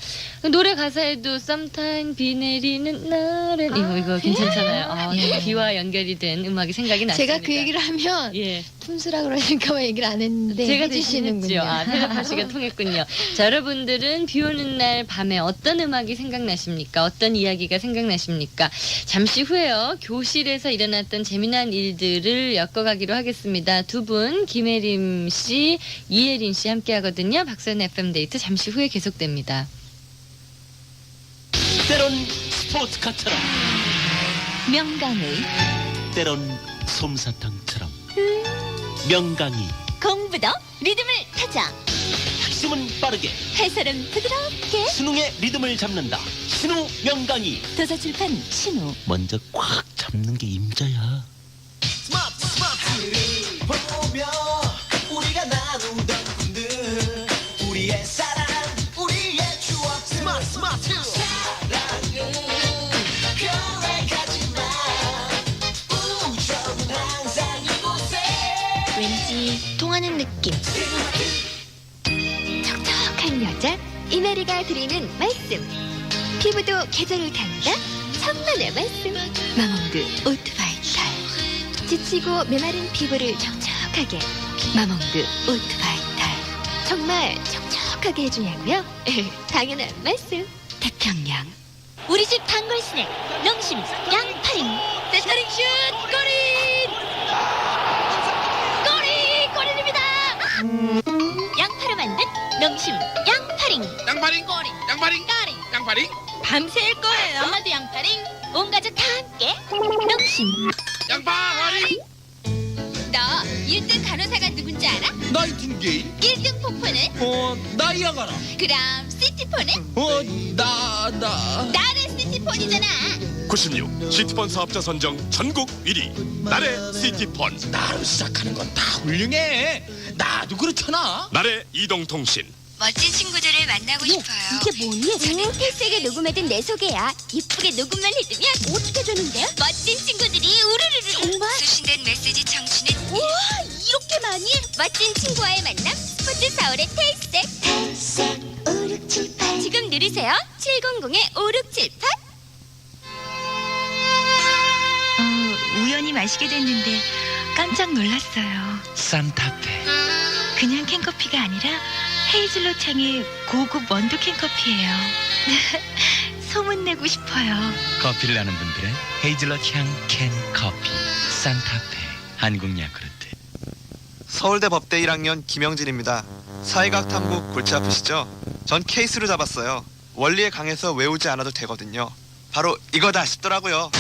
노래 가사에도 Sometime 비 내리는 날엔 이거 괜찮잖아요. 예. 비와 연결이 된 음악이 생각이 났습니다. 제가 그 얘기를 하면 예. 품수라 그러니까 얘기를 안 했는데 제가 해주시는군요. 대신했죠. 텔레파시가 통했군요. 자, 여러분들은 비 오는 날 밤에 어떤 음악이 생각나십니까? 어떤 이야기가 생각나십니까? 잠시 후에요. 교실에서 일어났던 재미난 일들을 엮어가기로 하겠습니다. 두 분, 김혜림 씨, 이혜린 씨 함께 하거든요. 박선 FM 데이트 잠시 후에 계속됩니다. 때론 스포츠카처럼, 명강의 때론 솜사탕처럼. 명강이 공부도 리듬을 타자. 핵심은 빠르게, 해설은 부드럽게. 수능의 리듬을 잡는다. 신우 명강이. 도서출판 신우. 먼저 꽉 잡는 게 임자야. 하늘을 보며 우리가 나누던 꿈들, 우리의 사랑, 우리의 추억. 사랑은 별에 가지만 우정은 항상 이곳에. 왠지 통하는 느낌. 촉촉한 여자 이메리가 드리는 말씀. 피부도 계절을 탄다. 천만의 말씀. 마몽드 오트바이탈. 지치고 메마른 피부를 촉촉하게. 마몽드 오트바이탈. 정말 촉촉하게 해주냐고요? 당연한 말씀. 태평양. 우리 집 단골 스낵 농심 양파링. 세터링 슛 꼬린. 꼬린입니다. 양파로 만든 농심 양파링. 양파링. 밤새일 거예요. 엄마도 양파링. 온 가족 다 함께 농심 양파링. 너 1등 간호사가 누군지 알아? 나이팅게일. 1등 폭포는? 나이아가라. 그럼 시티폰은? 나의 시티폰이잖아. 96 시티폰 사업자 선정 전국 1위 나래 시티폰. 나로 시작하는 건 다 훌륭해. 나도 그렇잖아. 나래 이동통신. 멋진 친구들을 만나고 싶어요. 이게 뭐니? 필살기 녹음해둔 내 소개야. 이쁘게 녹음만 해두면 어떻게 되는데? 멋진 친구들이 우르르르. 정말? 수신된 메시지 청취는. 우와, 이렇게 많이? 멋진 친구와의 만남. 스포츠 서울의 탈색 5678. 지금 누르세요. 700-5678. 우연히 마시게 됐는데 깜짝 놀랐어요. 산타페. 그냥 캔커피가 아니라 헤이즐넛 향의 고급 원두 캔커피예요. 소문내고 싶어요. 커피를 아는 분들은 헤이즐넛 향 캔 커피. 산타페. 한국 야쿠르트. 서울대 법대 1학년 김영진입니다. 사회과학 탐구 골치 아프시죠? 전 케이스로 잡았어요. 원리에 강해서 외우지 않아도 되거든요. 바로 이거다 싶더라고요.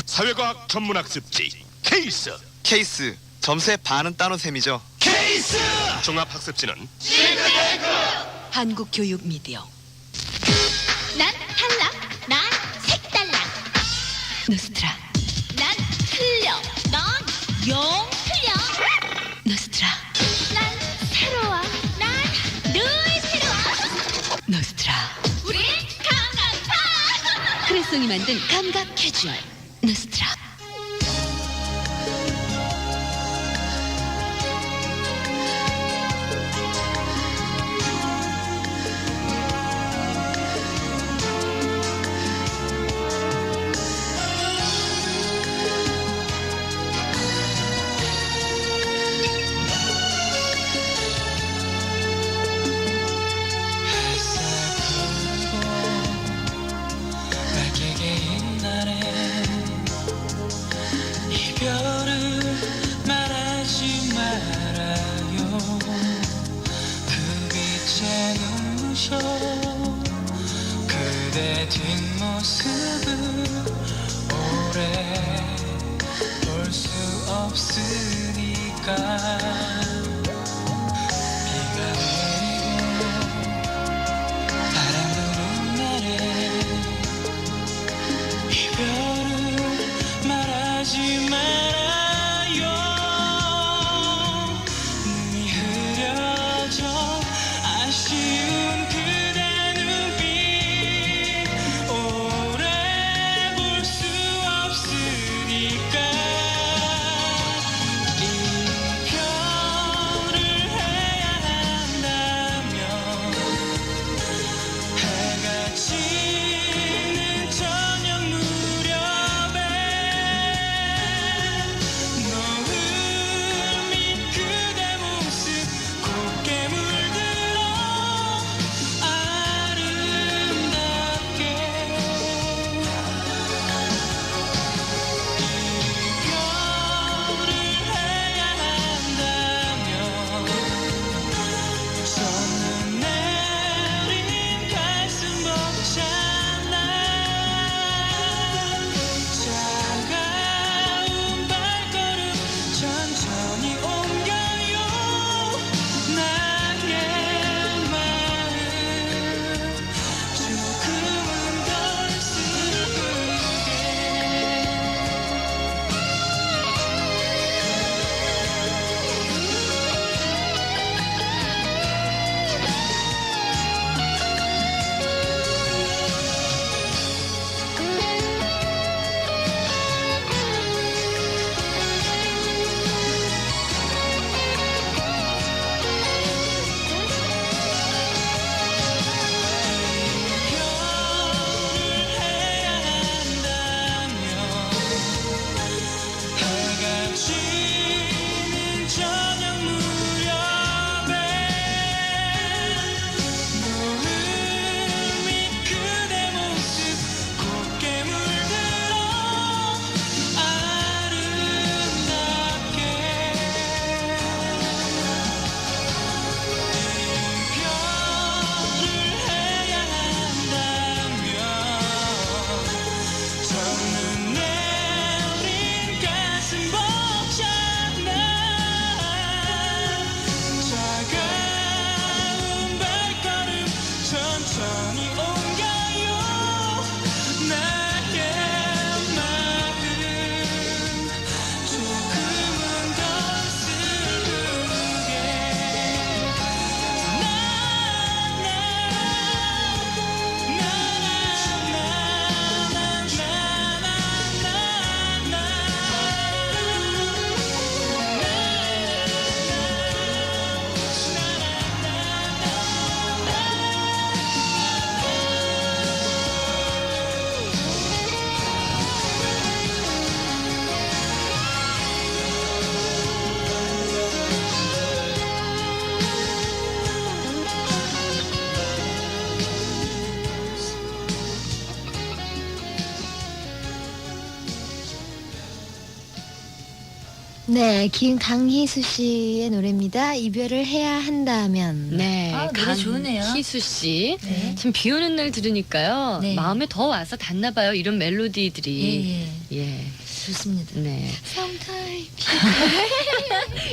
사회과학 전문학습지 케이스. 케이스. 점수의 반은 따놓은 셈이죠. 케이스. 종합학습지는 한국교육 미디어. 난 탈락. 난 색달라. 노스트라. 난 틀려. 난 영 틀려. 노스트라. 난 새로워. 난 늘 새로워. 노스트라. 우리 강강파. 감성이 만든 감각 캐주얼 누스트라. 이별을 말하지 말아요. 그 빛에 눈부셔 그대 뒷모습을 오래 볼 수 없으니까 비가 내리고 바람도 눈내려 이별을 말하지 말아요. 눈이 흐려져 아쉬운 그대 눈빛 오래 볼 수 없으니까 이별을 해야 한다면 해가 지는 저녁 무렵에 노을 밑 그대 모습 곱게 물들어 아름답게 이별을 해야 한다면 첫눈 내린 가슴 벅찬 날 차가운 발걸음 천천히 옮겨요. 나의 마음 조금은 덜 슬프게 해야 한다면 해가 지는 저녁 무렵에 노을 밑 그대 모습 곱게 물들어 아름답게 이별을 해야 한다면 첫눈 내린 가슴 벅찬 날 차가운 발걸음 천천히 옮겨요. 나의 마음 조금은 더 슬프게 네, 강희수 씨의 노래입니다. 이별을 해야 한다면. 네, 아, 노래 좋으네요. 희수 씨. 네. 지금 비 오는 날 들으니까요. 네. 마음에 더 와서 닿나 봐요. 이런 멜로디들이. 예. 좋습니다. 네. Sometimes.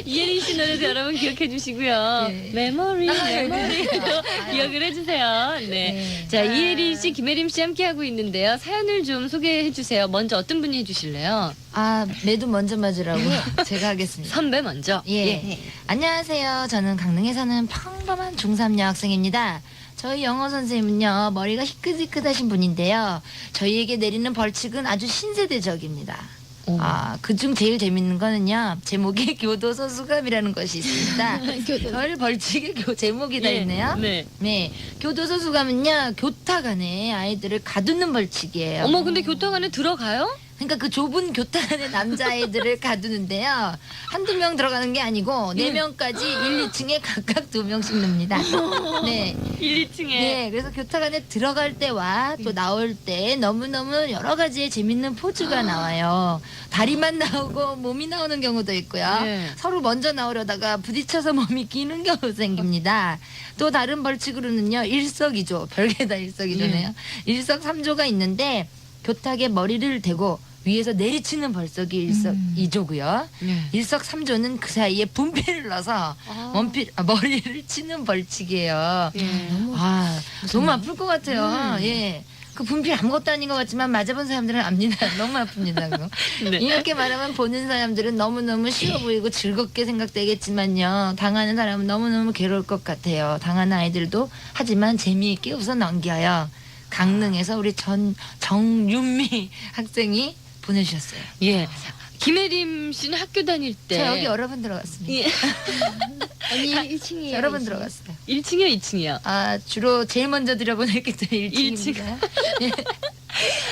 이혜린 씨 노래도 여러분 기억해 주시고요. 네. 메모리, 메모리도 네. 기억을 해주세요. 네. 네. 자, 이혜린 씨, 김혜림 씨 함께하고 있는데요. 사연을 좀 소개해 주세요. 먼저 어떤 분이 해주실래요? 아, 매도 먼저 맞으라고 제가 하겠습니다. 선배 먼저. 예. 안녕하세요. 저는 강릉에 사는 평범한 중3 여학생입니다. 저희 영어 선생님은요 머리가 희끗희끗하신 분인데요. 저희에게 내리는 벌칙은 아주 신세대적입니다. 그중 제일 재밌는 거는요 제목에 교도소 수감이라는 것이 있습니다. 별 벌칙의 제목이 다 있네요. 네. 교도소 수감은요 교탁 안에 아이들을 가두는 벌칙이에요. 어머, 근데 교탁 안에 들어가요? 그러니까 그 좁은 교탁 안에 남자아이들을 가두는데요. 한두 명 들어가는 게 아니고 4명까지 1, 2층에 각각 2명씩 넣습니다. 네. 1, 2층에. 네. 그래서 교탁 안에 들어갈 때와 또 나올 때 너무너무 여러 가지의 재밌는 포즈가 나와요. 다리만 나오고 몸이 나오는 경우도 있고요. 네. 서로 먼저 나오려다가 부딪혀서 몸이 끼는 경우도 생깁니다. 또 다른 벌칙으로는요. 일석이조. 별게 다 일석이조네요. 일석삼조가 있는데 교탁에 머리를 대고 위에서 내리치는 벌석이 일석이조고요. 일석삼조는 그 사이에 분필을 넣어서 머리를 치는 벌칙이에요. 너무 아플 것 같아요. 예. 그 분필 아무것도 아닌 것 같지만 맞아본 사람들은 압니다. 너무 아픕니다. 그거. 이렇게 말하면 보는 사람들은 너무너무 쉬워 보이고 즐겁게 생각되겠지만요. 당하는 사람은 너무너무 괴로울 것 같아요. 당하는 아이들도 하지만 재미있게 웃어 넘겨요. 강릉에서 우리 정윤미 학생이 보내주셨어요. 예. 김혜림 씨는 학교 다닐 때. 저 여기 여러 번 들어갔습니다. 예. 아니 1층이에요. 여러 번 들어갔어요. 1층이요, 2층이요? 주로 제일 먼저 들여보냈기 때문에 1층입니다.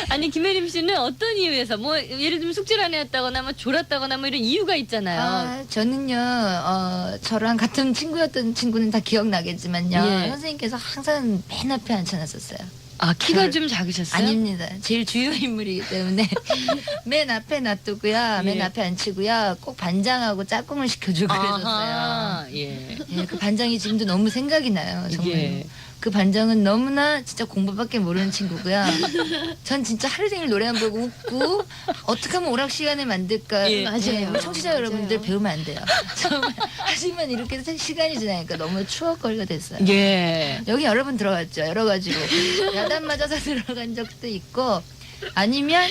아니, 김혜림 씨는 어떤 이유에서 뭐 예를 들면 숙제를 안 해왔다거나 뭐 졸았다거나 뭐 이런 이유가 있잖아요. 저는요 저랑 같은 친구였던 친구는 다 기억나겠지만요. 예. 선생님께서 항상 맨 앞에 앉혀놨었어요. 키가 좀 작으셨어요? 아닙니다. 제일 주요 인물이기 때문에 맨 앞에 놔두고요. 맨 앞에 앉히고요. 꼭 반장하고 짝꿍을 시켜주고 그랬었어요. 예. 그 반장이 지금도 너무 생각이 나요. 정말. 예. 그 반장은 너무나 진짜 공부밖에 모르는 친구고요. 전 진짜 하루 종일 노래만 부르고 웃고 어떻게 하면 오락 시간을 만들까. 예. 맞아요. 우리 청취자 여러분들 배우면 안 돼요. 정말 하지만 이렇게 시간이 지나니까 너무 추억거리가 됐어요. 예. 여기 여러 번 들어갔죠. 여러 가지로. 야단 맞아서 들어간 적도 있고 아니면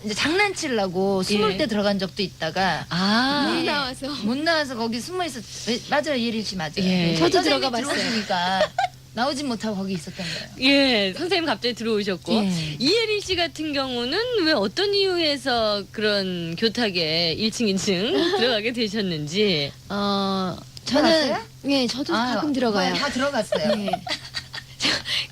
이제 장난치려고 숨을 때 들어간 적도 있다가 못 나와서 거기 숨어 있었. 맞아요, 예릴 씨 맞아요. 예. 저도 선생님이 들어가 봤어요. 들어오시니까 나오지 못하고 거기 있었던 거예요. 예, 선생님 갑자기 들어오셨고 예. 이혜린 씨 같은 경우는 왜 어떤 이유에서 그런 교탁에 1층, 2층 들어가게 되셨는지. 저는 들어갔어요? 예, 저도 가끔 들어가요. 다 들어갔어요. 네.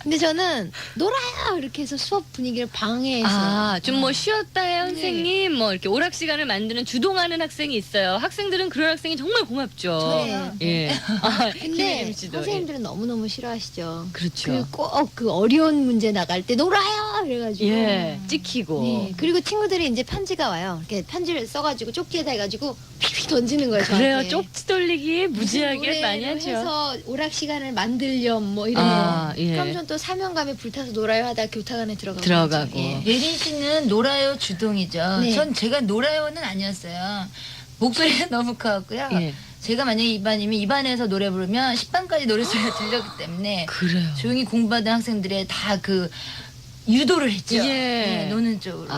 근데 저는 놀아요 이렇게 해서 수업 분위기를 방해해서 좀 뭐 쉬었다 해요, 선생님. 뭐 이렇게 오락 시간을 만드는 주동하는 학생이 있어요. 학생들은 그런 학생이 정말 고맙죠. 저예요. 예. 근데 김혜림 씨도. 선생님들은 너무너무 싫어하시죠. 그렇죠. 그리고 꼭 그 어려운 문제 나갈 때 놀아요 이래가지고 예, 찍히고. 네. 그리고 친구들이 이제 편지가 와요. 이렇게 편지를 써가지고 쪽지에다 해가지고 휙휙 던지는 거예요. 그래요, 저한테. 쪽지 돌리기 무지하게 많이 하죠. 해서 오락 시간을 만들렴 뭐 이런 거. 예. 그럼 전 또 사명감에 불타서 놀아요 하다 교탁 안에 들어가고. 들어가고. 예. 예린 씨는 놀아요 주동이죠. 네. 전 제가 놀아요는 아니었어요. 목소리가 너무 커갖고요. 예. 제가 만약에 이반이면 이반에서 노래 부르면 10반까지 노래소리가 들렸기 때문에 그래요. 조용히 공부하던 학생들의 다 그 유도를 했죠. 예. 네, 노는 쪽으로.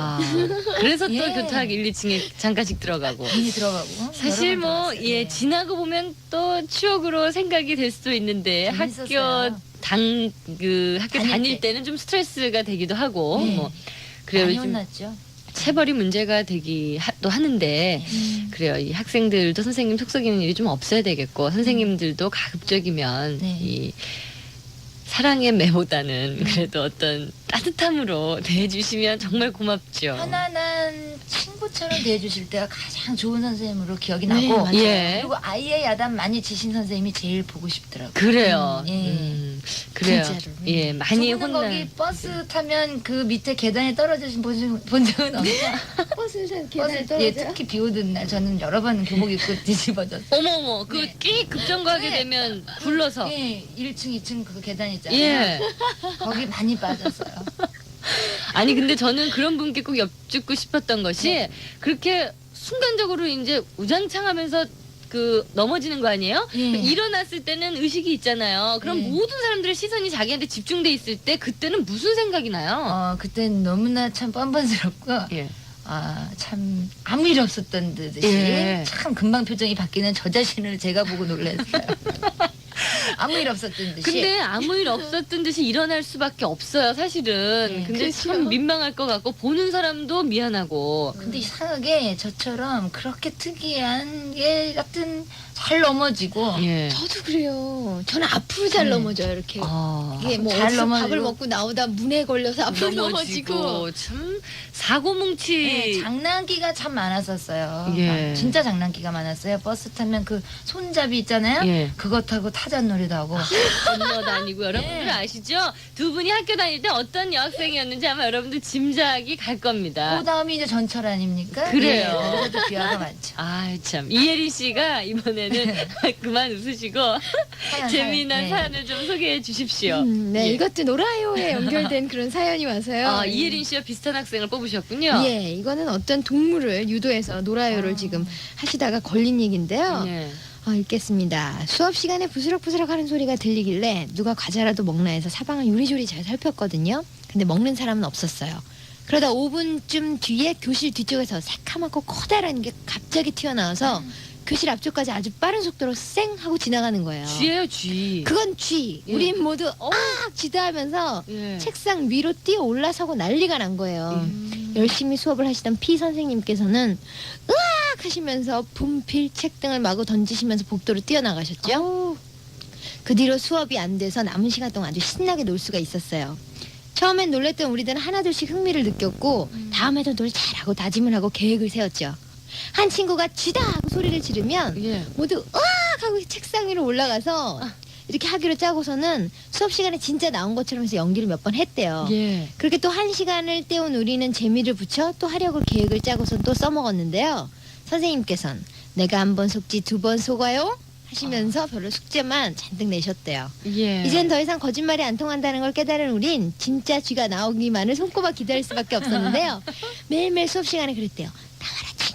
그래서 또 예. 교탁 1, 2층에 잠깐씩 들어가고. 많이 들어가고. 사실 여러 번 뭐, 들어갔어요. 예, 네. 지나고 보면 또 추억으로 생각이 될 수도 있는데 재밌었어요. 학교 다닐 때는 좀 스트레스가 되기도 하고, 네. 뭐, 그래요. 많이 요즘 혼났죠. 체벌이 문제가 되기 또 하는데, 그래요. 이 학생들도 선생님 속썩이는 일이 좀 없어야 되겠고, 선생님들도 가급적이면 네. 이 사랑의 매보다는 그래도 어떤 따뜻함으로 대해주시면 정말 고맙죠. 편안한 친구처럼 대해주실 때가 가장 좋은 선생님으로 기억이 네, 나고 맞아요. 예. 그리고 아이의 야단 많이 치신 선생님이 제일 보고 싶더라고요. 그래요. 예. 그래요. 진짜로. 예, 많이 두 분은 거기 혼나. 버스 타면 그 밑에 계단에 떨어지신 본 적은 없어요? 버스에서 계단에 예, 떨어져요? 특히 비 오던 날 저는 여러 번 교복 입고 뒤집어졌어요. 어머머, 그 네. 끼 급정거하게 네. 되면 굴러서. 예, 1층, 2층 그 계단 있잖아요. 예. 거기 많이 빠졌어요. 아니 근데 저는 그런 분께 꼭 여쭙고 싶었던 것이 네. 그렇게 순간적으로 이제 우장창하면서 그 넘어지는 거 아니에요? 예. 일어났을 때는 의식이 있잖아요. 그럼 예. 모든 사람들의 시선이 자기한테 집중돼 있을 때 그때는 무슨 생각이 나요? 그땐 너무나 참 뻔뻔스럽고 예. 참 아무 일 없었던 듯이 예. 참 금방 표정이 바뀌는 저 자신을 제가 보고 놀랐어요. 아무 일 없었던 듯이. 근데 아무 일 없었던 듯이 일어날 수밖에 없어요, 사실은. 네. 근데 그렇죠. 참 민망할 것 같고 보는 사람도 미안하고. 근데 이상하게 저처럼 그렇게 특이한 게 같은 잘 넘어지고 예. 저도 그래요. 저는 앞으로 잘 넘어져요. 이렇게 이게 뭐 잘 어디서 넘어지고. 밥을 먹고 나오다 문에 걸려서 앞으로 넘어지고. 참 사고뭉치. 네, 장난기가 참 많았었어요. 예. 진짜 장난기가 많았어요. 버스 타면 그 손잡이 있잖아요. 예. 그거 타고 타잔놀이도 하고. 건너다니고 여러분들 아시죠? 두 분이 학교 다닐 때 어떤 여학생이었는지 아마 여러분들 짐작이 갈 겁니다. 그 다음이 이제 전철 아닙니까? 그래요. 예, 거기서도 비화가 많죠. 아 참 이혜린 씨가 이번에는 그만 웃으시고 재미난 네. 사연을 좀 소개해 주십시오. 네, 예. 이것도 노라요에 연결된 그런 사연이 와서요. 아, 이혜린 씨와 비슷한 학생을 뽑으셨군요. 예, 이거는 어떤 동물을 유도해서 노라요를 지금 하시다가 걸린 얘기인데요. 예. 읽겠습니다. 수업 시간에 부스럭부스럭 하는 소리가 들리길래 누가 과자라도 먹나 해서 사방을 요리조리 잘 살폈거든요. 근데 먹는 사람은 없었어요. 그러다 5분쯤 뒤에 교실 뒤쪽에서 새카맣고 커다란 게 갑자기 튀어나와서 교실 앞쪽까지 아주 빠른 속도로 쌩 하고 지나가는 거예요. 쥐예요, 쥐. 그건 쥐. 예. 우린 모두 쥐다하면서 예. 책상 위로 뛰어 올라서고 난리가 난 거예요. 열심히 수업을 하시던 피 선생님께서는 으악 하시면서 분필, 책 등을 마구 던지시면서 복도로 뛰어나가셨죠. 그 뒤로 수업이 안 돼서 남은 시간 동안 아주 신나게 놀 수가 있었어요. 처음엔 놀랬던 우리들은 하나둘씩 흥미를 느꼈고 다음에도 놀 잘하고 다짐을 하고 계획을 세웠죠. 한 친구가 쥐다 하고 소리를 지르면 예. 모두 으악 하고 책상 위로 올라가서 이렇게 하기로 짜고서는 수업 시간에 진짜 나온 것처럼 해서 연기를 몇 번 했대요. 예. 그렇게 또 한 시간을 때운 우리는 재미를 붙여 또 하려고 계획을 짜고선 또 써먹었는데요. 선생님께서는 내가 한 번 속지 두 번 속아요 하시면서 별로 숙제만 잔뜩 내셨대요. 예. 이젠 더 이상 거짓말이 안 통한다는 걸 깨달은 우린 진짜 쥐가 나오기만을 손꼽아 기다릴 수밖에 없었는데요. 매일매일 수업 시간에 그랬대요. 나와라 쥐.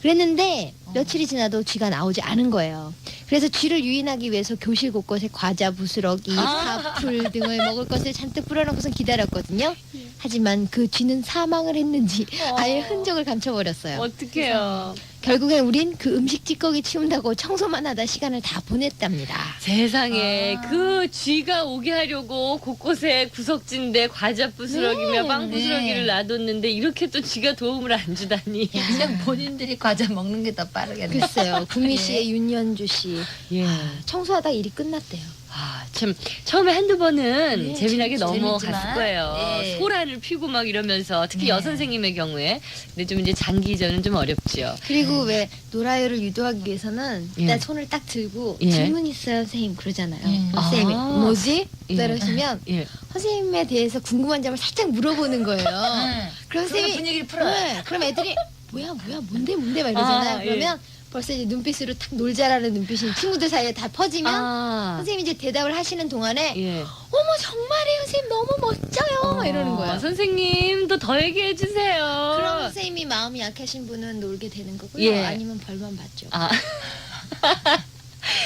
그랬는데 며칠이 지나도 쥐가 나오지 않은 거예요. 그래서 쥐를 유인하기 위해서 교실 곳곳에 과자, 부스러기, 사풀 등을 먹을 것을 잔뜩 뿌려놓고선 기다렸거든요. 하지만 그 쥐는 사망을 했는지 아예 흔적을 감춰버렸어요. 어떡해요. 결국엔 우린 그 음식 찌꺼기 치운다고 청소만 하다 시간을 다 보냈답니다. 세상에 그 쥐가 오게 하려고 곳곳에 구석진데 과자 부스러기며 빵 부스러기를 놔뒀는데 이렇게 또 쥐가 도움을 안 주다니. 그냥 본인들이 과자 먹는 게 더 빠르겠네. 글쎄요. 구미 씨의 윤연주 씨. 예. 청소하다 일이 끝났대요. 아, 참 처음에 한두 번은 네, 재미나게 재밌지만, 넘어갔을 거예요. 네. 소란을 피고 막 이러면서 특히 네. 여선생님의 경우에 근데 좀 이제 장기전은 좀 어렵죠. 그리고 왜 노라요를 유도하기 위해서는 일단 예. 손을 딱 들고 예. 질문 있어요 선생님 그러잖아요. 예. 선생님이 아. 뭐지? 예. 그러시면 예. 선생님에 대해서 궁금한 점을 살짝 물어보는 거예요. 그럼 그러면 선생님이 분위기를 풀어요. 네, 그럼 애들이 뭐야 뭔데 막 이러잖아요. 아, 예. 그러면 벌써 이제 눈빛으로 탁 놀자라는 눈빛이 친구들 사이에 다 퍼지면 아. 선생님이 이제 대답을 하시는 동안에 예. 어머 정말이에요 선생님 너무 멋져요 막 이러는 거예요. 선생님도 더 얘기해 주세요. 그럼 선생님이 마음이 약하신 분은 놀게 되는 거고요. 예. 아니면 벌만 받죠. 아.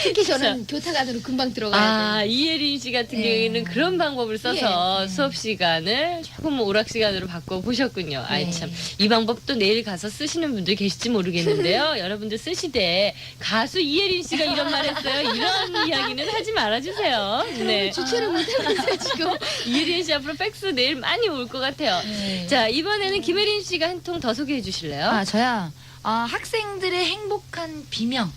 특히 저는 교탁 안으로 금방 들어가야 돼요. 이혜린 씨 같은 예. 경우에는 그런 방법을 써서 예. 수업 시간을 조금 오락 시간으로 바꿔 보셨군요. 아이 예. 참 이 방법도 내일 가서 쓰시는 분들 계실지 모르겠는데요. 여러분들 쓰시되 가수 이혜린 씨가 이런 말 했어요. 이런 이야기는 하지 말아 주세요. 네. 주체를 못하면서 지금 이혜린 씨 앞으로 팩스 내일 많이 올 것 같아요. 네. 자, 이번에는 김혜린 씨가 한 통 더 소개해 주실래요? 아, 저야. 학생들의 행복한 비명.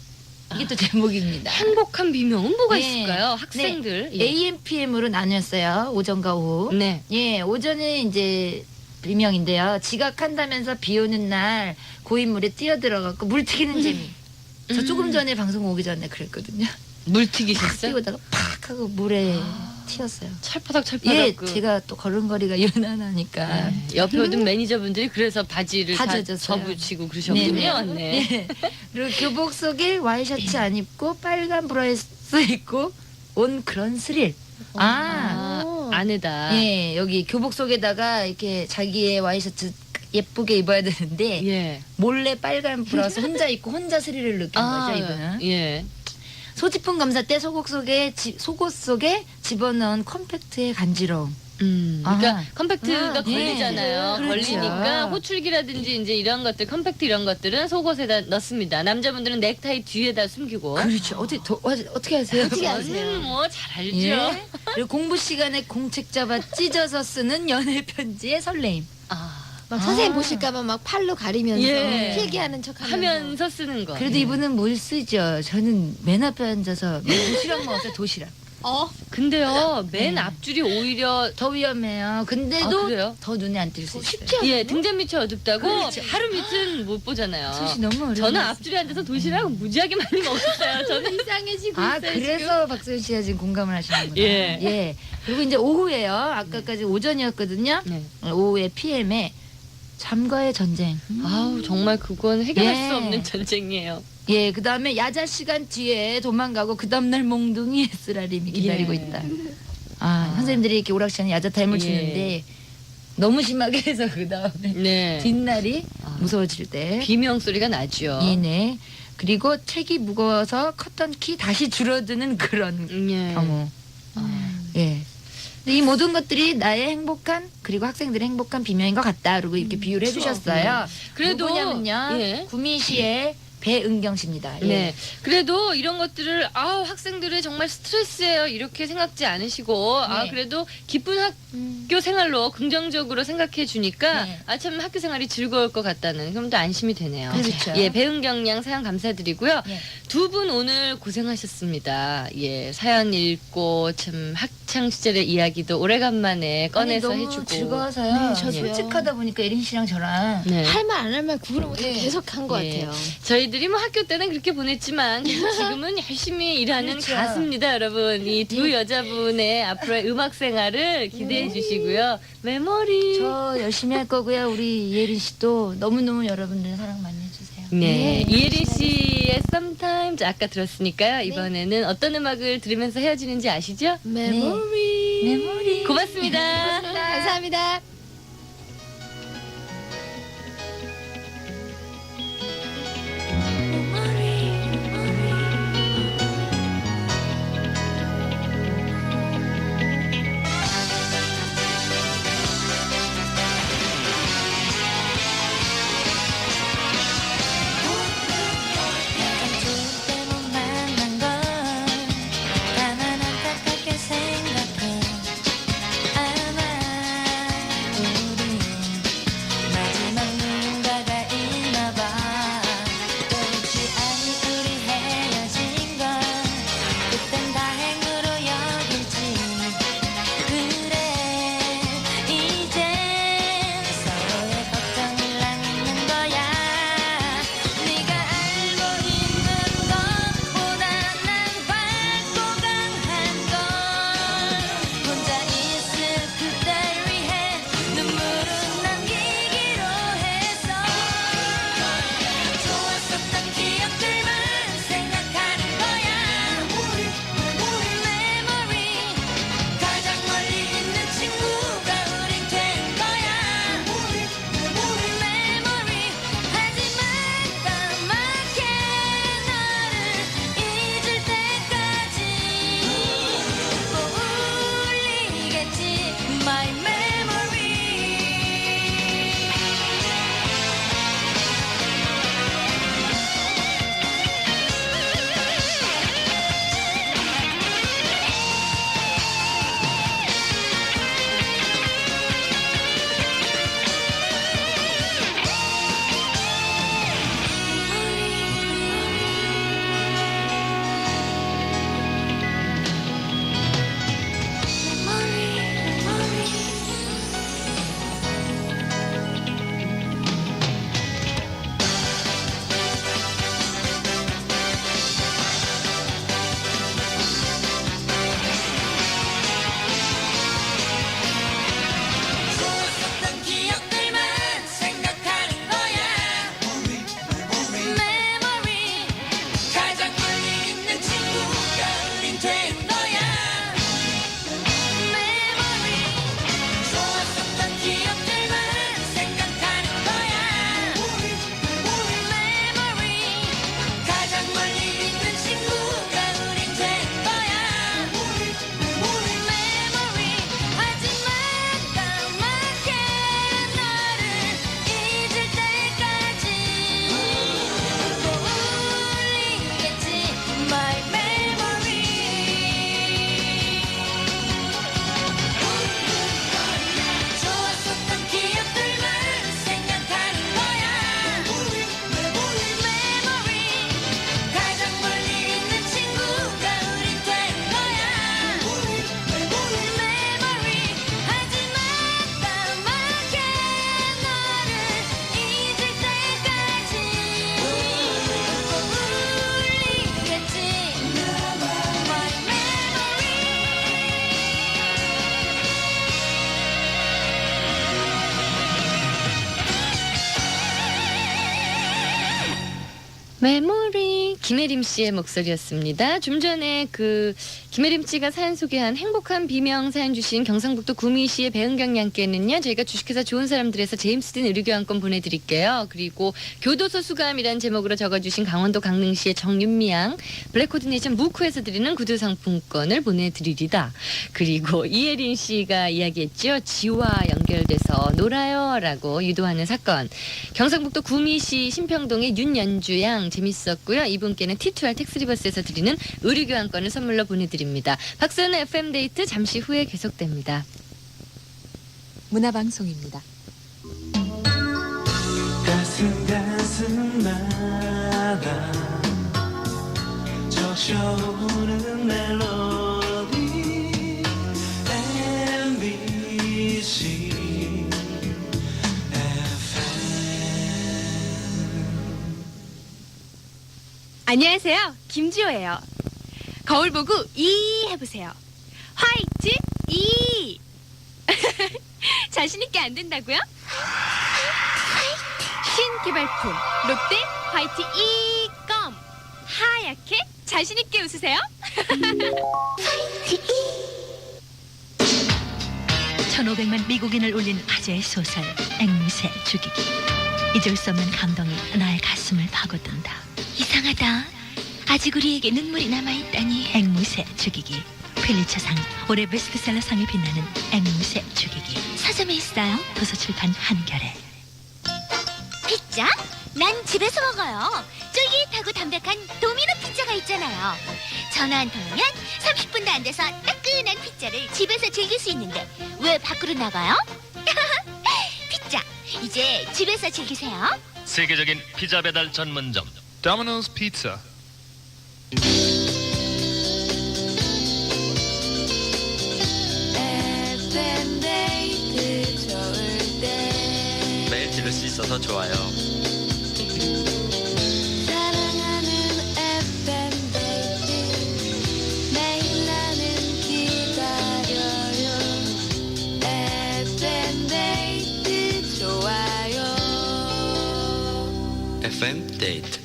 이게 또 제목입니다. 행복한 비명은 뭐가 네. 있을까요? 학생들. 네. AM, PM으로 나뉘었어요. 오전과 오후. 네. 예, 오전에 이제 비명인데요. 지각한다면서 비 오는 날 고인물에 뛰어들어갖고 물 튀기는 재미. 저 조금 전에 방송 오기 전에 그랬거든요. 물 팍 튀기셨어요? 뛰고다가 팍 하고 물에 튀었어요. 찰파닥. 예, 제가 또 걸음걸이가 유난하니까. 네. 옆에 오던 매니저분들이 그래서 바지를 다 다 젖었어요. 접으시고 그러셨군요. 네. 네. 그리고 교복 속에 와이셔츠 안 입고 빨간 브라우스 입고 온 그런 스릴. 안에다. 예, 여기 교복 속에다가 이렇게 자기의 와이셔츠 예쁘게 입어야 되는데 예. 몰래 빨간 브라우스 혼자 입고 혼자 스릴을 느낀 거죠, 이분은. 예. 소지품 검사 때 속옷 속에 집어넣은 컴팩트의 간지러움. 그러니까 컴팩트가 걸리잖아요. 예. 걸리니까 그렇죠. 호출기라든지 이제 이런 것들, 컴팩트 이런 것들은 속옷에다 넣습니다. 남자분들은 넥타이 뒤에다 숨기고. 그렇죠. 어떻게 하세요? 어떻게 하세요? 뭐 잘 알죠. 예. 그리고 공부 시간에 공책 잡아 찢어서 쓰는 연애 편지의 설레임. 막 선생님 보실까봐 막 팔로 가리면서 예. 필기하는 척하면서 하면서 쓰는 거. 그래도 이분은 뭘 쓰죠? 저는 맨 앞에 앉아서 도시락 먹었어요. 도시락. 근데요, 맨 앞줄이 오히려 더 위험해요. 근데도 그래요? 더 눈에 안 띌 수 있어요. 쉽지 않아요? 예, 등잔 밑이 어둡다고 그렇지. 하루 밑은 못 보잖아요. 수시 너무 어려워요. 저는 앞줄에 앉아서 도시락 무지하게 많이 먹었어요. 저는 이상해지고 아, 있어요. 그래서 박소연 씨가 지금 공감을 하시는구나. 예. 그리고 이제 오후에요. 아까까지 오전이었거든요. 네. 오후에 PM에 잠과의 전쟁. 아우 정말 그건 해결할 예. 수 없는 전쟁이에요. 예, 그 다음에 야자 시간 뒤에 도망가고 그 다음날 몽둥이 쓰라림이 기다리고 예. 있다. 선생님들이 이렇게 오락시간에 야자 타임을 예. 주는데 너무 심하게 해서 그 다음에 네. 뒷날이 무서워질 때. 비명 소리가 나죠. 네네. 그리고 책이 무거워서 컸던 키 다시 줄어드는 그런 예. 경우. 예. 근데 이 모든 것들이 나의 행복한 그리고 학생들의 행복한 비명인 것 같다. 그리고 이렇게 비유를 해주셨어요. 그래도 누구냐면요. 예. 구미시의 배은경 씨입니다. 예. 네. 그래도 이런 것들을 학생들의 정말 스트레스예요. 이렇게 생각지 않으시고 네. 그래도 기쁜 학교 생활로 긍정적으로 생각해 주니까 네. 참 학교 생활이 즐거울 것 같다는 그럼 또 안심이 되네요. 그렇죠. 예, 배은경 양 사연 감사드리고요. 네. 두 분 오늘 고생하셨습니다. 예, 사연 읽고 참 학창 시절의 이야기도 오래간만에 꺼내서 아니, 너무 해주고 즐거워서요. 네, 저도요. 솔직하다 보니까 예린 씨랑 저랑 네. 할 말 안 할 말 구분을 못하고 계속 한 것 예. 같아요. 저희들이 뭐 학교 때는 그렇게 보냈지만 지금은 열심히 일하는 그렇죠. 가수입니다, 여러분. 이 두 여자분의 앞으로의 음악 생활을 기대해 주시고요. 메모리. 저 열심히 할 거고요. 우리 예린 씨도 너무너무 여러분들 사랑 많이 해주세요. 네, 이예린 씨의 Sometimes 아까 들었으니까요. 이번에는 어떤 음악을 들으면서 헤어지는지 아시죠? 메모리. 메모리. 고맙습니다. 감사합니다. 때문 만난 걸 나만 안타깝게 생각해 아마 메모리 김혜림 씨의 목소리였습니다. 좀 전에 그 김혜림 씨가 사연 소개한 행복한 비명 사연 주신 경상북도 구미 시의 배은경 양께는요, 저희가 주식회사 좋은 사람들에서 제임스딘 의료교환권 보내드릴게요. 그리고 교도소 수감이란 제목으로 적어주신 강원도 강릉시의 정윤미 양, 블랙코디네이션 무쿠에서 드리는 구두 상품권을 보내드리리다. 그리고 이혜린 씨가 이야기했죠. 지와 연결돼서 놀아요라고 유도하는 사건. 경상북도 구미시 신평동의 윤연주 양 재밌었고요. 이분께는 T2R 텍스리버스에서 드리는 의류교환권을 선물로 보내드립니다. 박소연의 FM데이트 잠시 후에 계속됩니다. 문화방송입니다. 가슴마다 적셔오는 멜로디 MBC 안녕하세요. 김지호예요. 거울 보고 이 해보세요. 화이트 이. 자신 있게 안 된다고요? 신개발품 롯데 화이트 이 껌. 하얗게 자신 있게 웃으세요. 화이트 이. 1500만 미국인을 울린 화제의 소설 앵무새 죽이기. 잊을 수 없는 감동이 나의 가슴을 파고든다. 이상하다. 아직 우리에게 눈물이 남아있다니. 앵무새 죽이기. 필리처상 올해 베스트셀러상에 빛나는 앵무새 죽이기. 서점에 있어요. 도서출판 한겨레. 피자? 난 집에서 먹어요. 쫄깃하고 담백한 도미노 피자가 있잖아요. 전화 한 통이면 30분도 안 돼서 따끈한 피자를 집에서 즐길 수 있는데 왜 밖으로 나가요? 피자, 이제 집에서 즐기세요. 세계적인 피자 배달 전문점 Domino's Pizza. FM데이트 좋을 때 매일 들을 수 있어서 좋아요. 사랑하는 FM데이트 매일 나는 기다려요. FM데이트 좋아요. FM 데이트.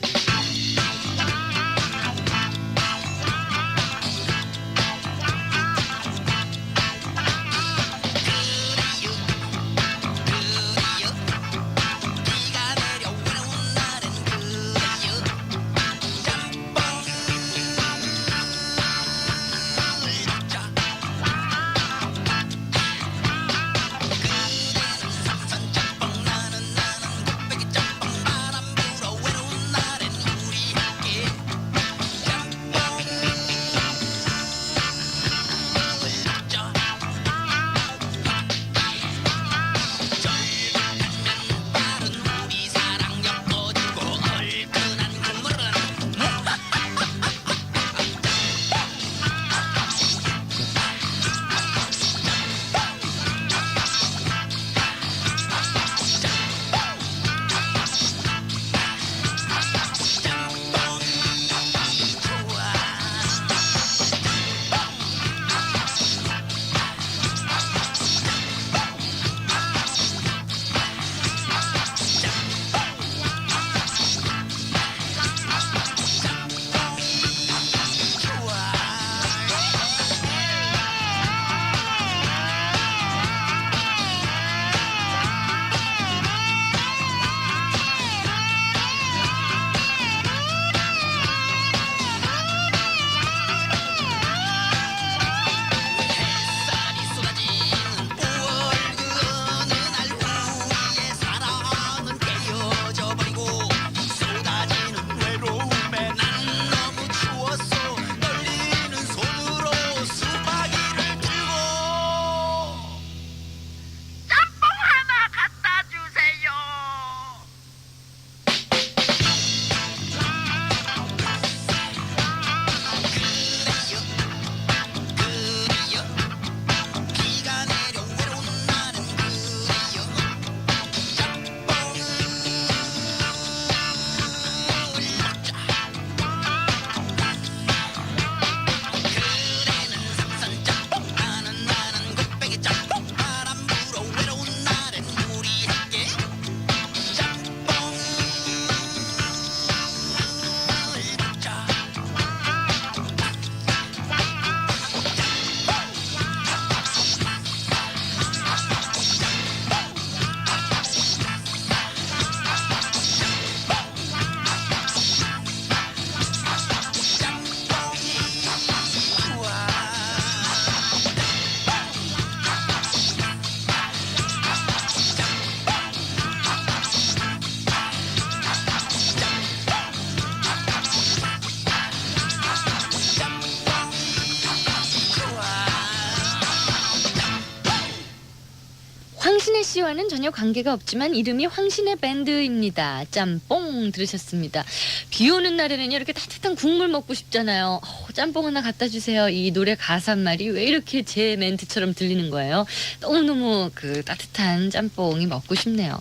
황신혜 씨와는 전혀 관계가 없지만 이름이 황신혜 밴드입니다. 짬뽕 들으셨습니다. 비 오는 날에는 이렇게 따뜻한 국물 먹고 싶잖아요. 짬뽕 하나 갖다 주세요. 이 노래 가사말이 왜 이렇게 제 멘트처럼 들리는 거예요. 너무너무 그 따뜻한 짬뽕이 먹고 싶네요.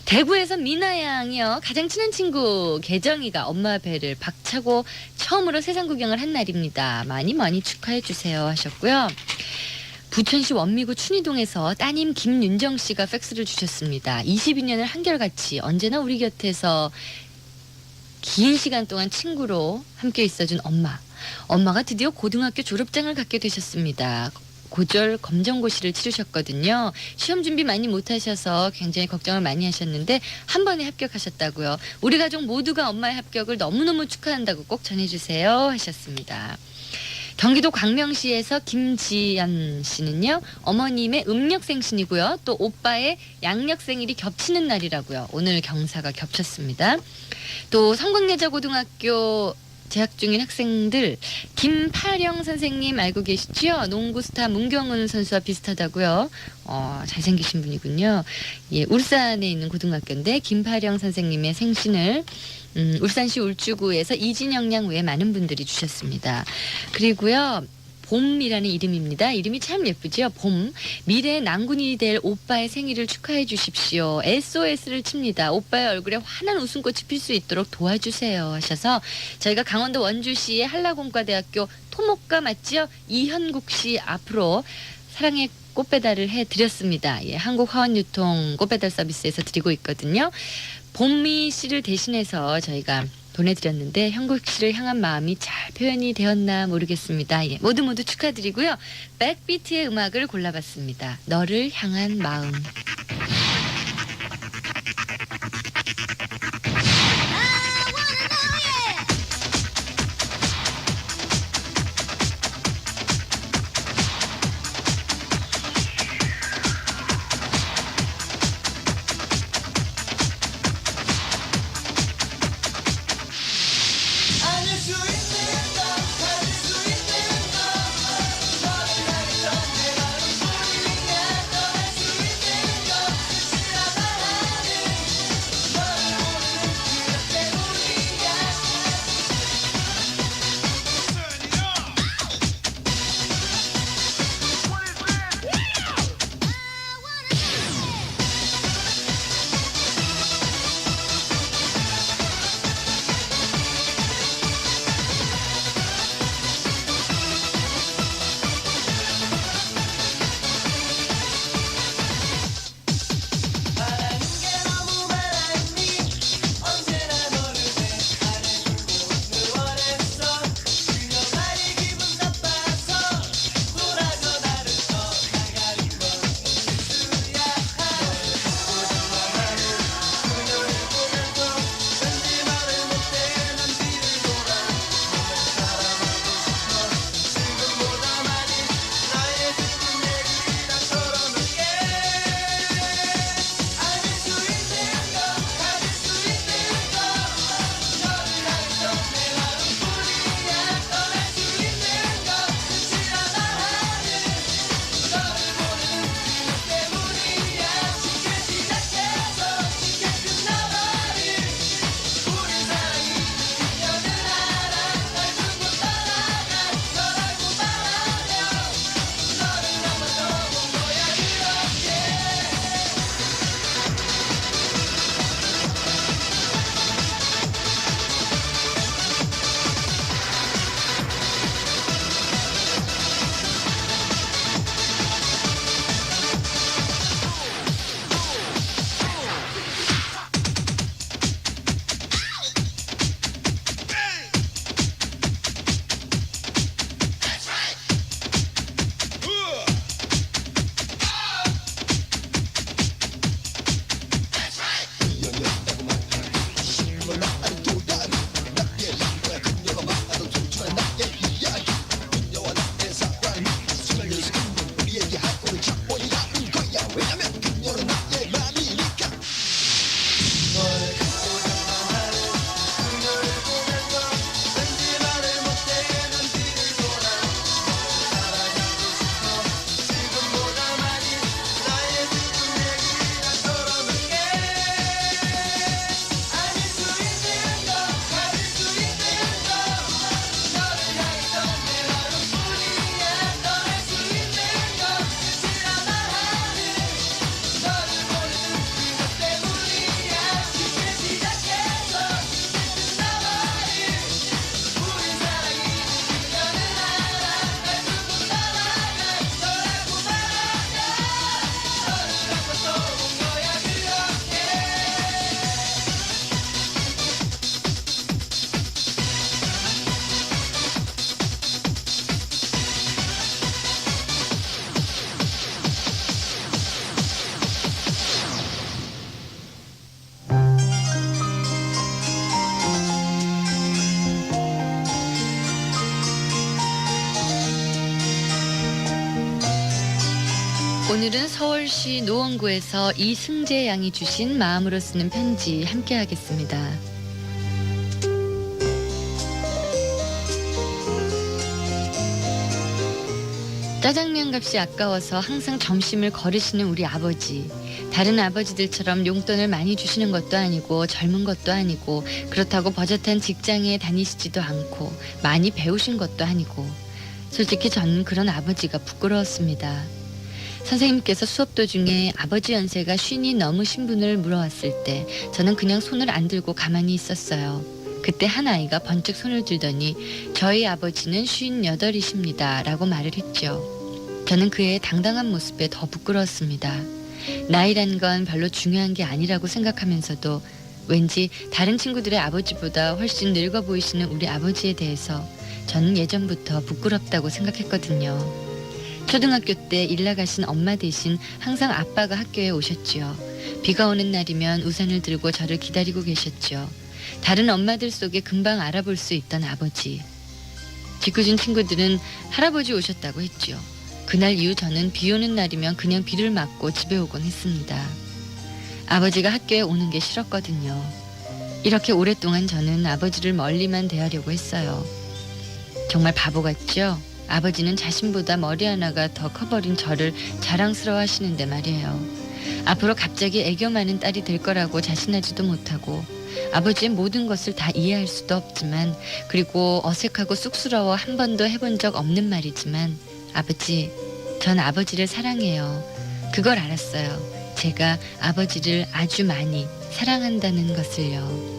대구에서 미나 양이요. 가장 친한 친구 개정이가 엄마 배를 박차고 처음으로 세상 구경을 한 날입니다. 많이 많이 축하해 주세요 하셨고요. 부천시 원미구 춘희동에서 따님 김윤정 씨가 팩스를 주셨습니다. 22년을 한결같이 언제나 우리 곁에서 긴 시간 동안 친구로 함께 있어준 엄마. 엄마가 드디어 고등학교 졸업장을 갖게 되셨습니다. 고졸 검정고시를 치르셨거든요. 시험 준비 많이 못하셔서 굉장히 걱정을 많이 하셨는데 한 번에 합격하셨다고요. 우리 가족 모두가 엄마의 합격을 너무너무 축하한다고 꼭 전해주세요 하셨습니다. 경기도 광명시에서 김지연 씨는요. 어머님의 음력생신이고요. 또 오빠의 양력생일이 겹치는 날이라고요. 오늘 경사가 겹쳤습니다. 또 성곽여자고등학교 재학 중인 학생들 김파령 선생님 알고 계시죠? 농구 스타 문경은 선수와 비슷하다고요. 잘생기신 분이군요. 예, 울산에 있는 고등학교인데 김파령 선생님의 생신을 울산시 울주구에서 이진영 양 외에 많은 분들이 주셨습니다. 그리고요. 봄이라는 이름입니다. 이름이 참 예쁘죠. 봄. 미래의 낭군이 될 오빠의 생일을 축하해 주십시오. SOS를 칩니다. 오빠의 얼굴에 환한 웃음꽃이 필 수 있도록 도와주세요 하셔서 저희가 강원도 원주시의 한라공과대학교 토목과 맞죠? 이현국 씨 앞으로 사랑의 꽃배달을 해드렸습니다. 예, 한국화원유통 꽃배달 서비스에서 드리고 있거든요. 봄미 씨를 대신해서 저희가 보내드렸는데 현국 씨를 향한 마음이 잘 표현이 되었나 모르겠습니다. 예, 모두 축하드리고요. 백비트의 음악을 골라봤습니다. 너를 향한 마음. 아닐 수 있는 것 가질 수 있는 것 너를 향해 전해 나는 소리가 떠날 수 있는 오늘은 서울시 노원구에서 이승재 양이 주신 마음으로 쓰는 편지 함께 하겠습니다. 짜장면 값이 아까워서 항상 점심을 거르시는 우리 아버지. 다른 아버지들처럼 용돈을 많이 주시는 것도 아니고 젊은 것도 아니고 그렇다고 버젓한 직장에 다니시지도 않고 많이 배우신 것도 아니고 솔직히 저는 그런 아버지가 부끄러웠습니다. 선생님께서 수업 도중에 아버지 연세가 50이 넘으신 분을 물어왔을 때 저는 그냥 손을 안 들고 가만히 있었어요. 그때 한 아이가 번쩍 손을 들더니 저희 아버지는 58이십니다 라고 말을 했죠. 저는 그의 당당한 모습에 더 부끄러웠습니다. 나이란 건 별로 중요한 게 아니라고 생각하면서도 왠지 다른 친구들의 아버지보다 훨씬 늙어 보이시는 우리 아버지에 대해서 저는 예전부터 부끄럽다고 생각했거든요. 초등학교 때 일 나가신 엄마 대신 항상 아빠가 학교에 오셨지요. 비가 오는 날이면 우산을 들고 저를 기다리고 계셨죠. 다른 엄마들 속에 금방 알아볼 수 있던 아버지. 짓궂은 친구들은 할아버지 오셨다고 했죠. 그날 이후 저는 비 오는 날이면 그냥 비를 맞고 집에 오곤 했습니다. 아버지가 학교에 오는 게 싫었거든요. 이렇게 오랫동안 저는 아버지를 멀리만 대하려고 했어요. 정말 바보 같죠? 아버지는 자신보다 머리 하나가 더 커버린 저를 자랑스러워 하시는데 말이에요. 앞으로 갑자기 애교 많은 딸이 될 거라고 자신하지도 못하고 아버지의 모든 것을 다 이해할 수도 없지만 그리고 어색하고 쑥스러워 한 번도 해본 적 없는 말이지만 아버지, 전 아버지를 사랑해요. 그걸 알았어요. 제가 아버지를 아주 많이 사랑한다는 것을요.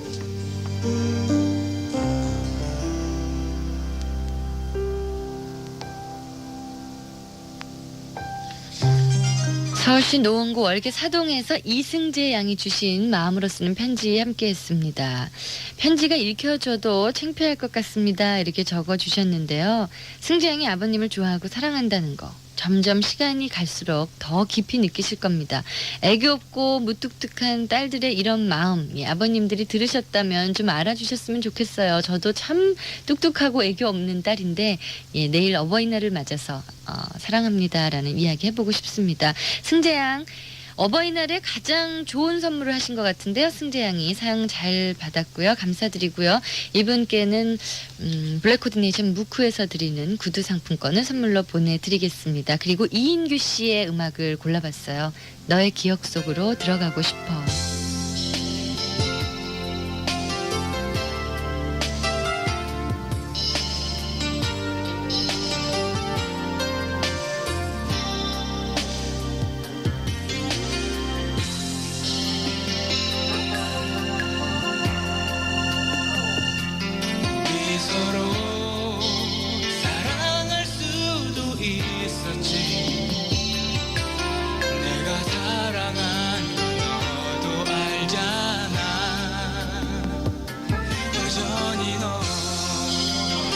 서울시 노원구 월계 사동에서 이승재 양이 주신 마음으로 쓰는 편지 함께 했습니다. 편지가 읽혀줘도 창피할 것 같습니다. 이렇게 적어주셨는데요. 승재 양이 아버님을 좋아하고 사랑한다는 거 점점 시간이 갈수록 더 깊이 느끼실 겁니다. 애교 없고 무뚝뚝한 딸들의 이런 마음, 아버님들이 들으셨다면 좀 알아주셨으면 좋겠어요. 저도 참 뚝뚝하고 애교 없는 딸인데 내일 어버이날을 맞아서 사랑합니다라는 이야기 해보고 싶습니다. 승재양, 어버이날에 가장 좋은 선물을 하신 것 같은데요. 승재양이 상 잘 받았고요. 감사드리고요. 이분께는 블랙 코디네이션 무쿠에서 드리는 구두 상품권을 선물로 보내드리겠습니다. 그리고 이인규 씨의 음악을 골라봤어요. 너의 기억 속으로 들어가고 싶어. 서로 사랑할 수도 있었지. 내가 사랑한 너도 알잖아. 여전히 너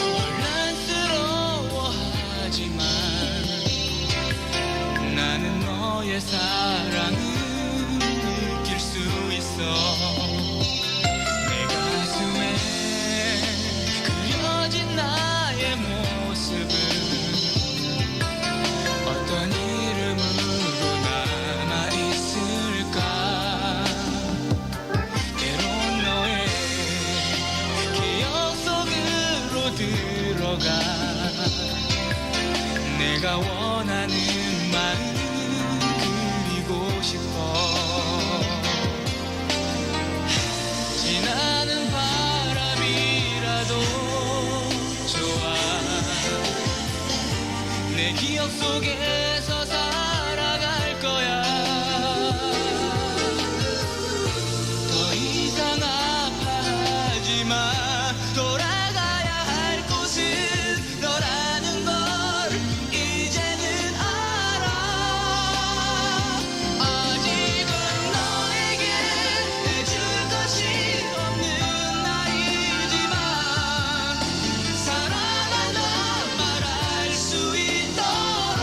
혼란스러워하지만 나는 너의 사랑을 느낄 수 있어. 나의 모습은 어떤 이름으로 남아있을까. 때론 너의 기억 속으로 들어가 내가 원하는 마음 그리고 싶어. 지나는 바람이라도 내 기억 속에서 살아갈 거야. 더 이상 아파하지 마. 돌아가야 할 곳은 너라는 걸 이제는 알아. 아직은 너에게 해줄 것이 없는 나이지만 사랑한다 말할 수 있도록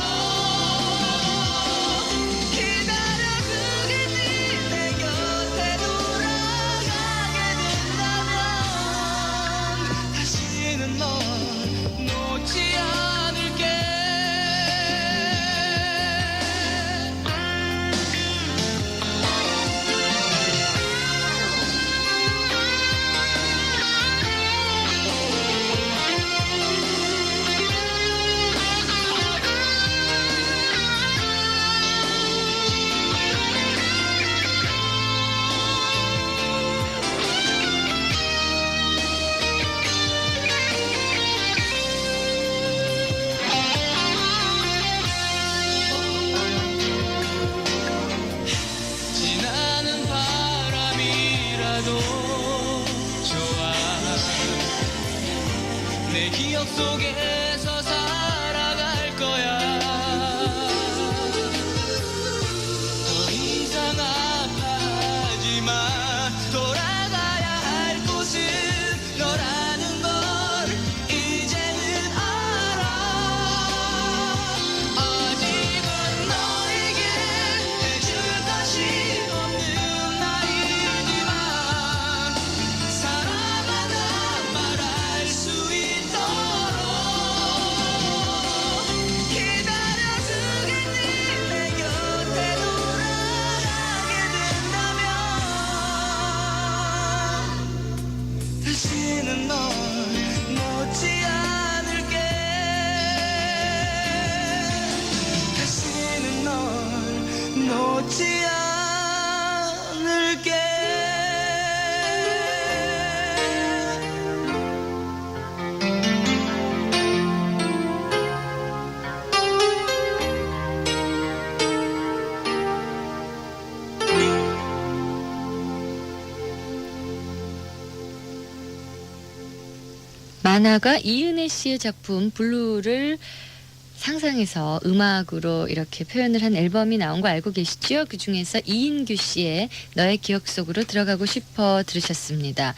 속에서 살아갈 거야. 더 이상 아파하지 마. 돌아가야 할 곳은 너라는 걸 이제는 알아. 아직은 너에게 해줄 것이 없는 나이지만 사랑하다 말할 수 있도록 기다려주겠니. 내 곁에 돌아가게 된다면 다시는 널 놓지 않을게. 다시는 널 놓지 않을게. 만화가 이은혜 씨의 작품 블루를 상상해서 음악으로 이렇게 표현을 한 앨범이 나온 거 알고 계시죠? 그 중에서 이인규 씨의 너의 기억 속으로 들어가고 싶어 들으셨습니다.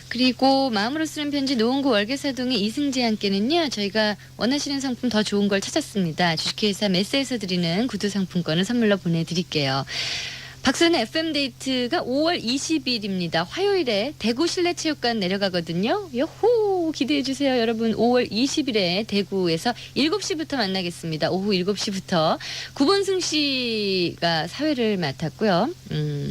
그리고 마음으로 쓰는 편지 노원구 월계사동의 이승재 함께는요. 저희가 원하시는 상품 더 좋은 걸 찾았습니다. 주식회사 메스에서 드리는 구두 상품권을 선물로 보내드릴게요. 박수는 FM데이트가 5월 20일입니다. 화요일에 대구 실내체육관 내려가거든요. 요호 기대해주세요 여러분. 5월 20일에 대구에서 7시부터 만나겠습니다. 오후 7시부터 구본승 씨가 사회를 맡았고요.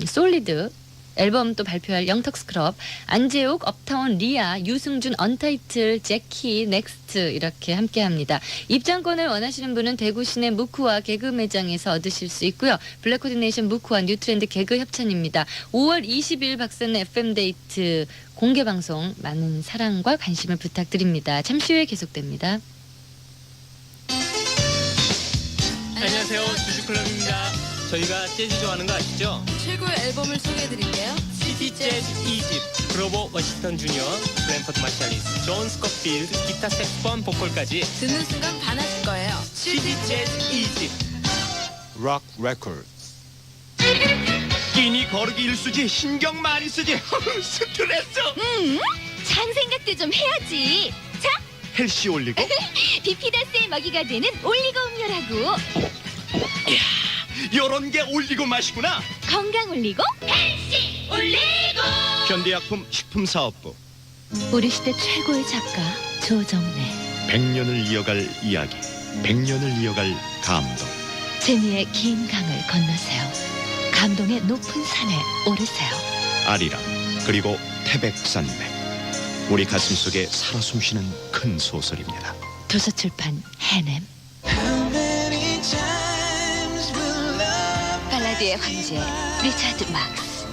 솔리드 앨범 또 발표할 영턱스클럽, 안재욱, 업타운, 리아, 유승준, 언타이틀, 제키, 넥스트 이렇게 함께합니다. 입장권을 원하시는 분은 대구 시내 무크와 개그 매장에서 얻으실 수 있고요. 블랙 코디네이션 무크와 뉴트렌드 개그 협찬입니다. 5월 20일 박선의 FM데이트 공개방송 많은 사랑과 관심을 부탁드립니다. 잠시 후에 계속됩니다. 안녕하세요. 주주클럽입니다. 저희가 재즈 좋아하는 거 아시죠? 최고의 앨범을 소개해드릴게요. 시티 재즈 2집, 그로버 워싱턴 주니어, 브랜퍼드 마샬리스, 존 스코필드, 기타 색스폰, 보컬까지 듣는 순간 반하실 거예요. 시티 재즈 2집. 록 레코드. 끼니 거르기 일수지 신경 많이 쓰지. 스트레스. 잔 생각도 좀 해야지. 자, 헬시 올리고. 비피더스의 먹이가 되는 올리고 음료라고. 요런 게 올리고 맛이구나. 건강 올리고 헬시 올리고. 현대약품 식품사업부. 우리 시대 최고의 작가 조정래. 100년을 이어갈 이야기, 100년을 이어갈 감동. 재미의 긴 강을 건너세요. 감동의 높은 산에 오르세요. 아리랑 그리고 태백산맥. 우리 가슴 속에 살아 숨쉬는 큰 소설입니다. 도서출판 해냄. 발라드의 황제 리차드 막스.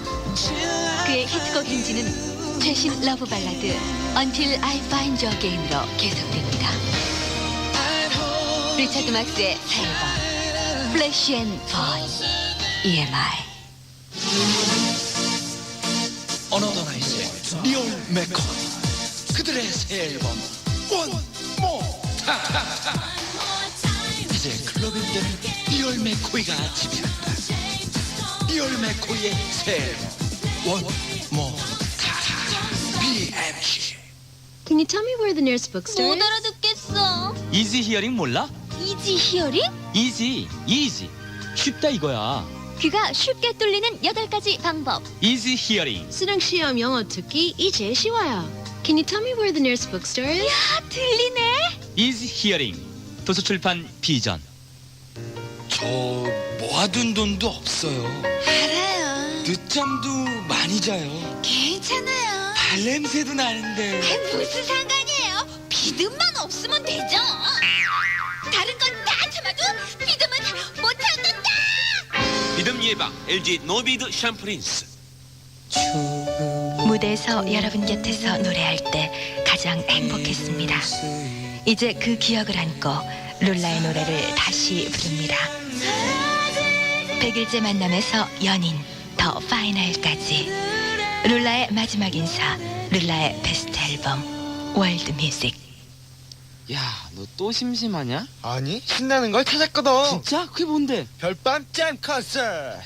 그의 히트곡 행진은 최신 러브 발라드 Until I Find You Again으로 계속됩니다. 리차드 막스의 새 앨범 Flesh and Bone EMI. 어느덧 나이스의 리얼 메커. 그들의 새 앨범 One More Time. 이제 클럽인들은 리얼 메코이가 지배한다. 리얼 메코이의 새 앨범 One More Time. BMG. Can you tell me where the nearest bookstore 못 알아듣겠어. 이지 히어링 몰라? 이지 히어링? 이지 쉽다 이거야. 귀가 쉽게 뚫리는 8가지 방법. 이지 히어링. 수능 시험 영어 듣기 이제 쉬워요. Can you tell me where the nearest bookstore is? 야, 들리네. 이지 히어링. 도서출판 비전. 저 모아둔 돈도 없어요. 알아요. 늦잠도 많이 자요. 괜찮아요. 발냄새도 나는데. 무슨 상관이에요? 믿음만 없으면 되죠. 다른 건 다 참아도 믿음은 못 참는다. 믿음 예방 LG 노비드 샴푸린스. 무대에서 여러분 곁에서 노래할 때 가장 행복했습니다. 이제 그 기억을 안고 룰라의 노래를 다시 부릅니다. 100일째 만남에서 연인 더 파이널까지 룰라의 마지막 인사, 룰라의 베스트 앨범 월드 뮤직. 야, 너 또 심심하냐? 아니, 신나는 걸 찾았거든. 진짜? 그게 뭔데? 별밤 잼 콘서트.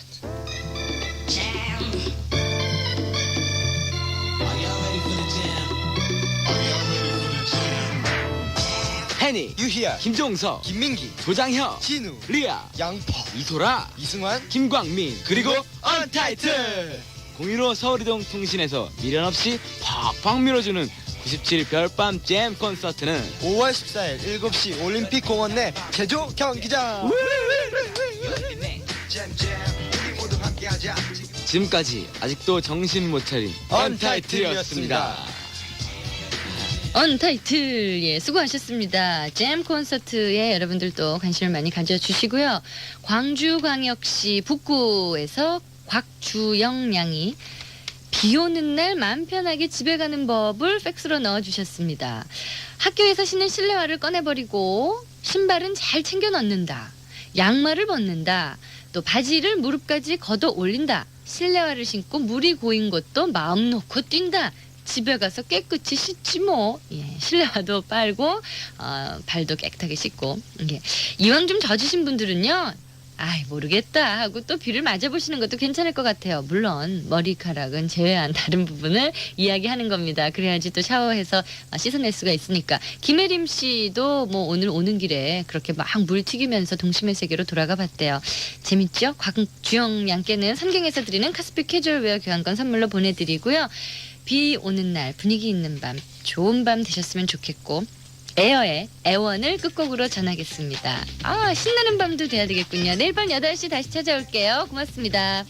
해니, 유희야, 김종석, 김민기, 조장혁, 진우, 리아, 양포, 이소라, 이승환, 김광민, 그리고 언타이틀. 015 서울이동 통신에서 미련 없이 팍팍 밀어주는 97 별밤 잼 콘서트는 5월 14일 7시 올림픽 공원 내 제조 경기장. 지금까지 아직도 정신 못 차린 언타이틀이었습니다. 언타이틀, 예, 수고하셨습니다. 잼 콘서트에 여러분들도 관심을 많이 가져주시고요. 광주광역시 북구에서 곽주영 양이 비 오는 날 마음 편하게 집에 가는 법을 팩스로 넣어주셨습니다. 학교에서 신는 실내화를 꺼내버리고 신발은 잘 챙겨 넣는다. 양말을 벗는다. 또 바지를 무릎까지 걷어 올린다. 실내화를 신고 물이 고인 것도 마음 놓고 뛴다. 집에 가서 깨끗이 씻지 뭐. 예, 실내화도 빨고 발도 깨끗하게 씻고. 예. 이왕 좀 젖으신 분들은요, 아이 모르겠다 하고 또 비를 맞아보시는 것도 괜찮을 것 같아요. 물론 머리카락은 제외한 다른 부분을 이야기하는 겁니다. 그래야지 또 샤워해서 씻어낼 수가 있으니까. 김혜림 씨도 뭐 오늘 오는 길에 그렇게 막 물 튀기면서 동심의 세계로 돌아가 봤대요. 재밌죠? 곽주영 양께는 선경에서 드리는 카스피 캐주얼웨어 교환권 선물로 보내드리고요. 비 오는 날 분위기 있는 밤, 좋은 밤 되셨으면 좋겠고, 에어의 애원을 끝곡으로 전하겠습니다. 아, 신나는 밤도 돼야 되겠군요. 내일 밤 8시 다시 찾아올게요. 고맙습니다.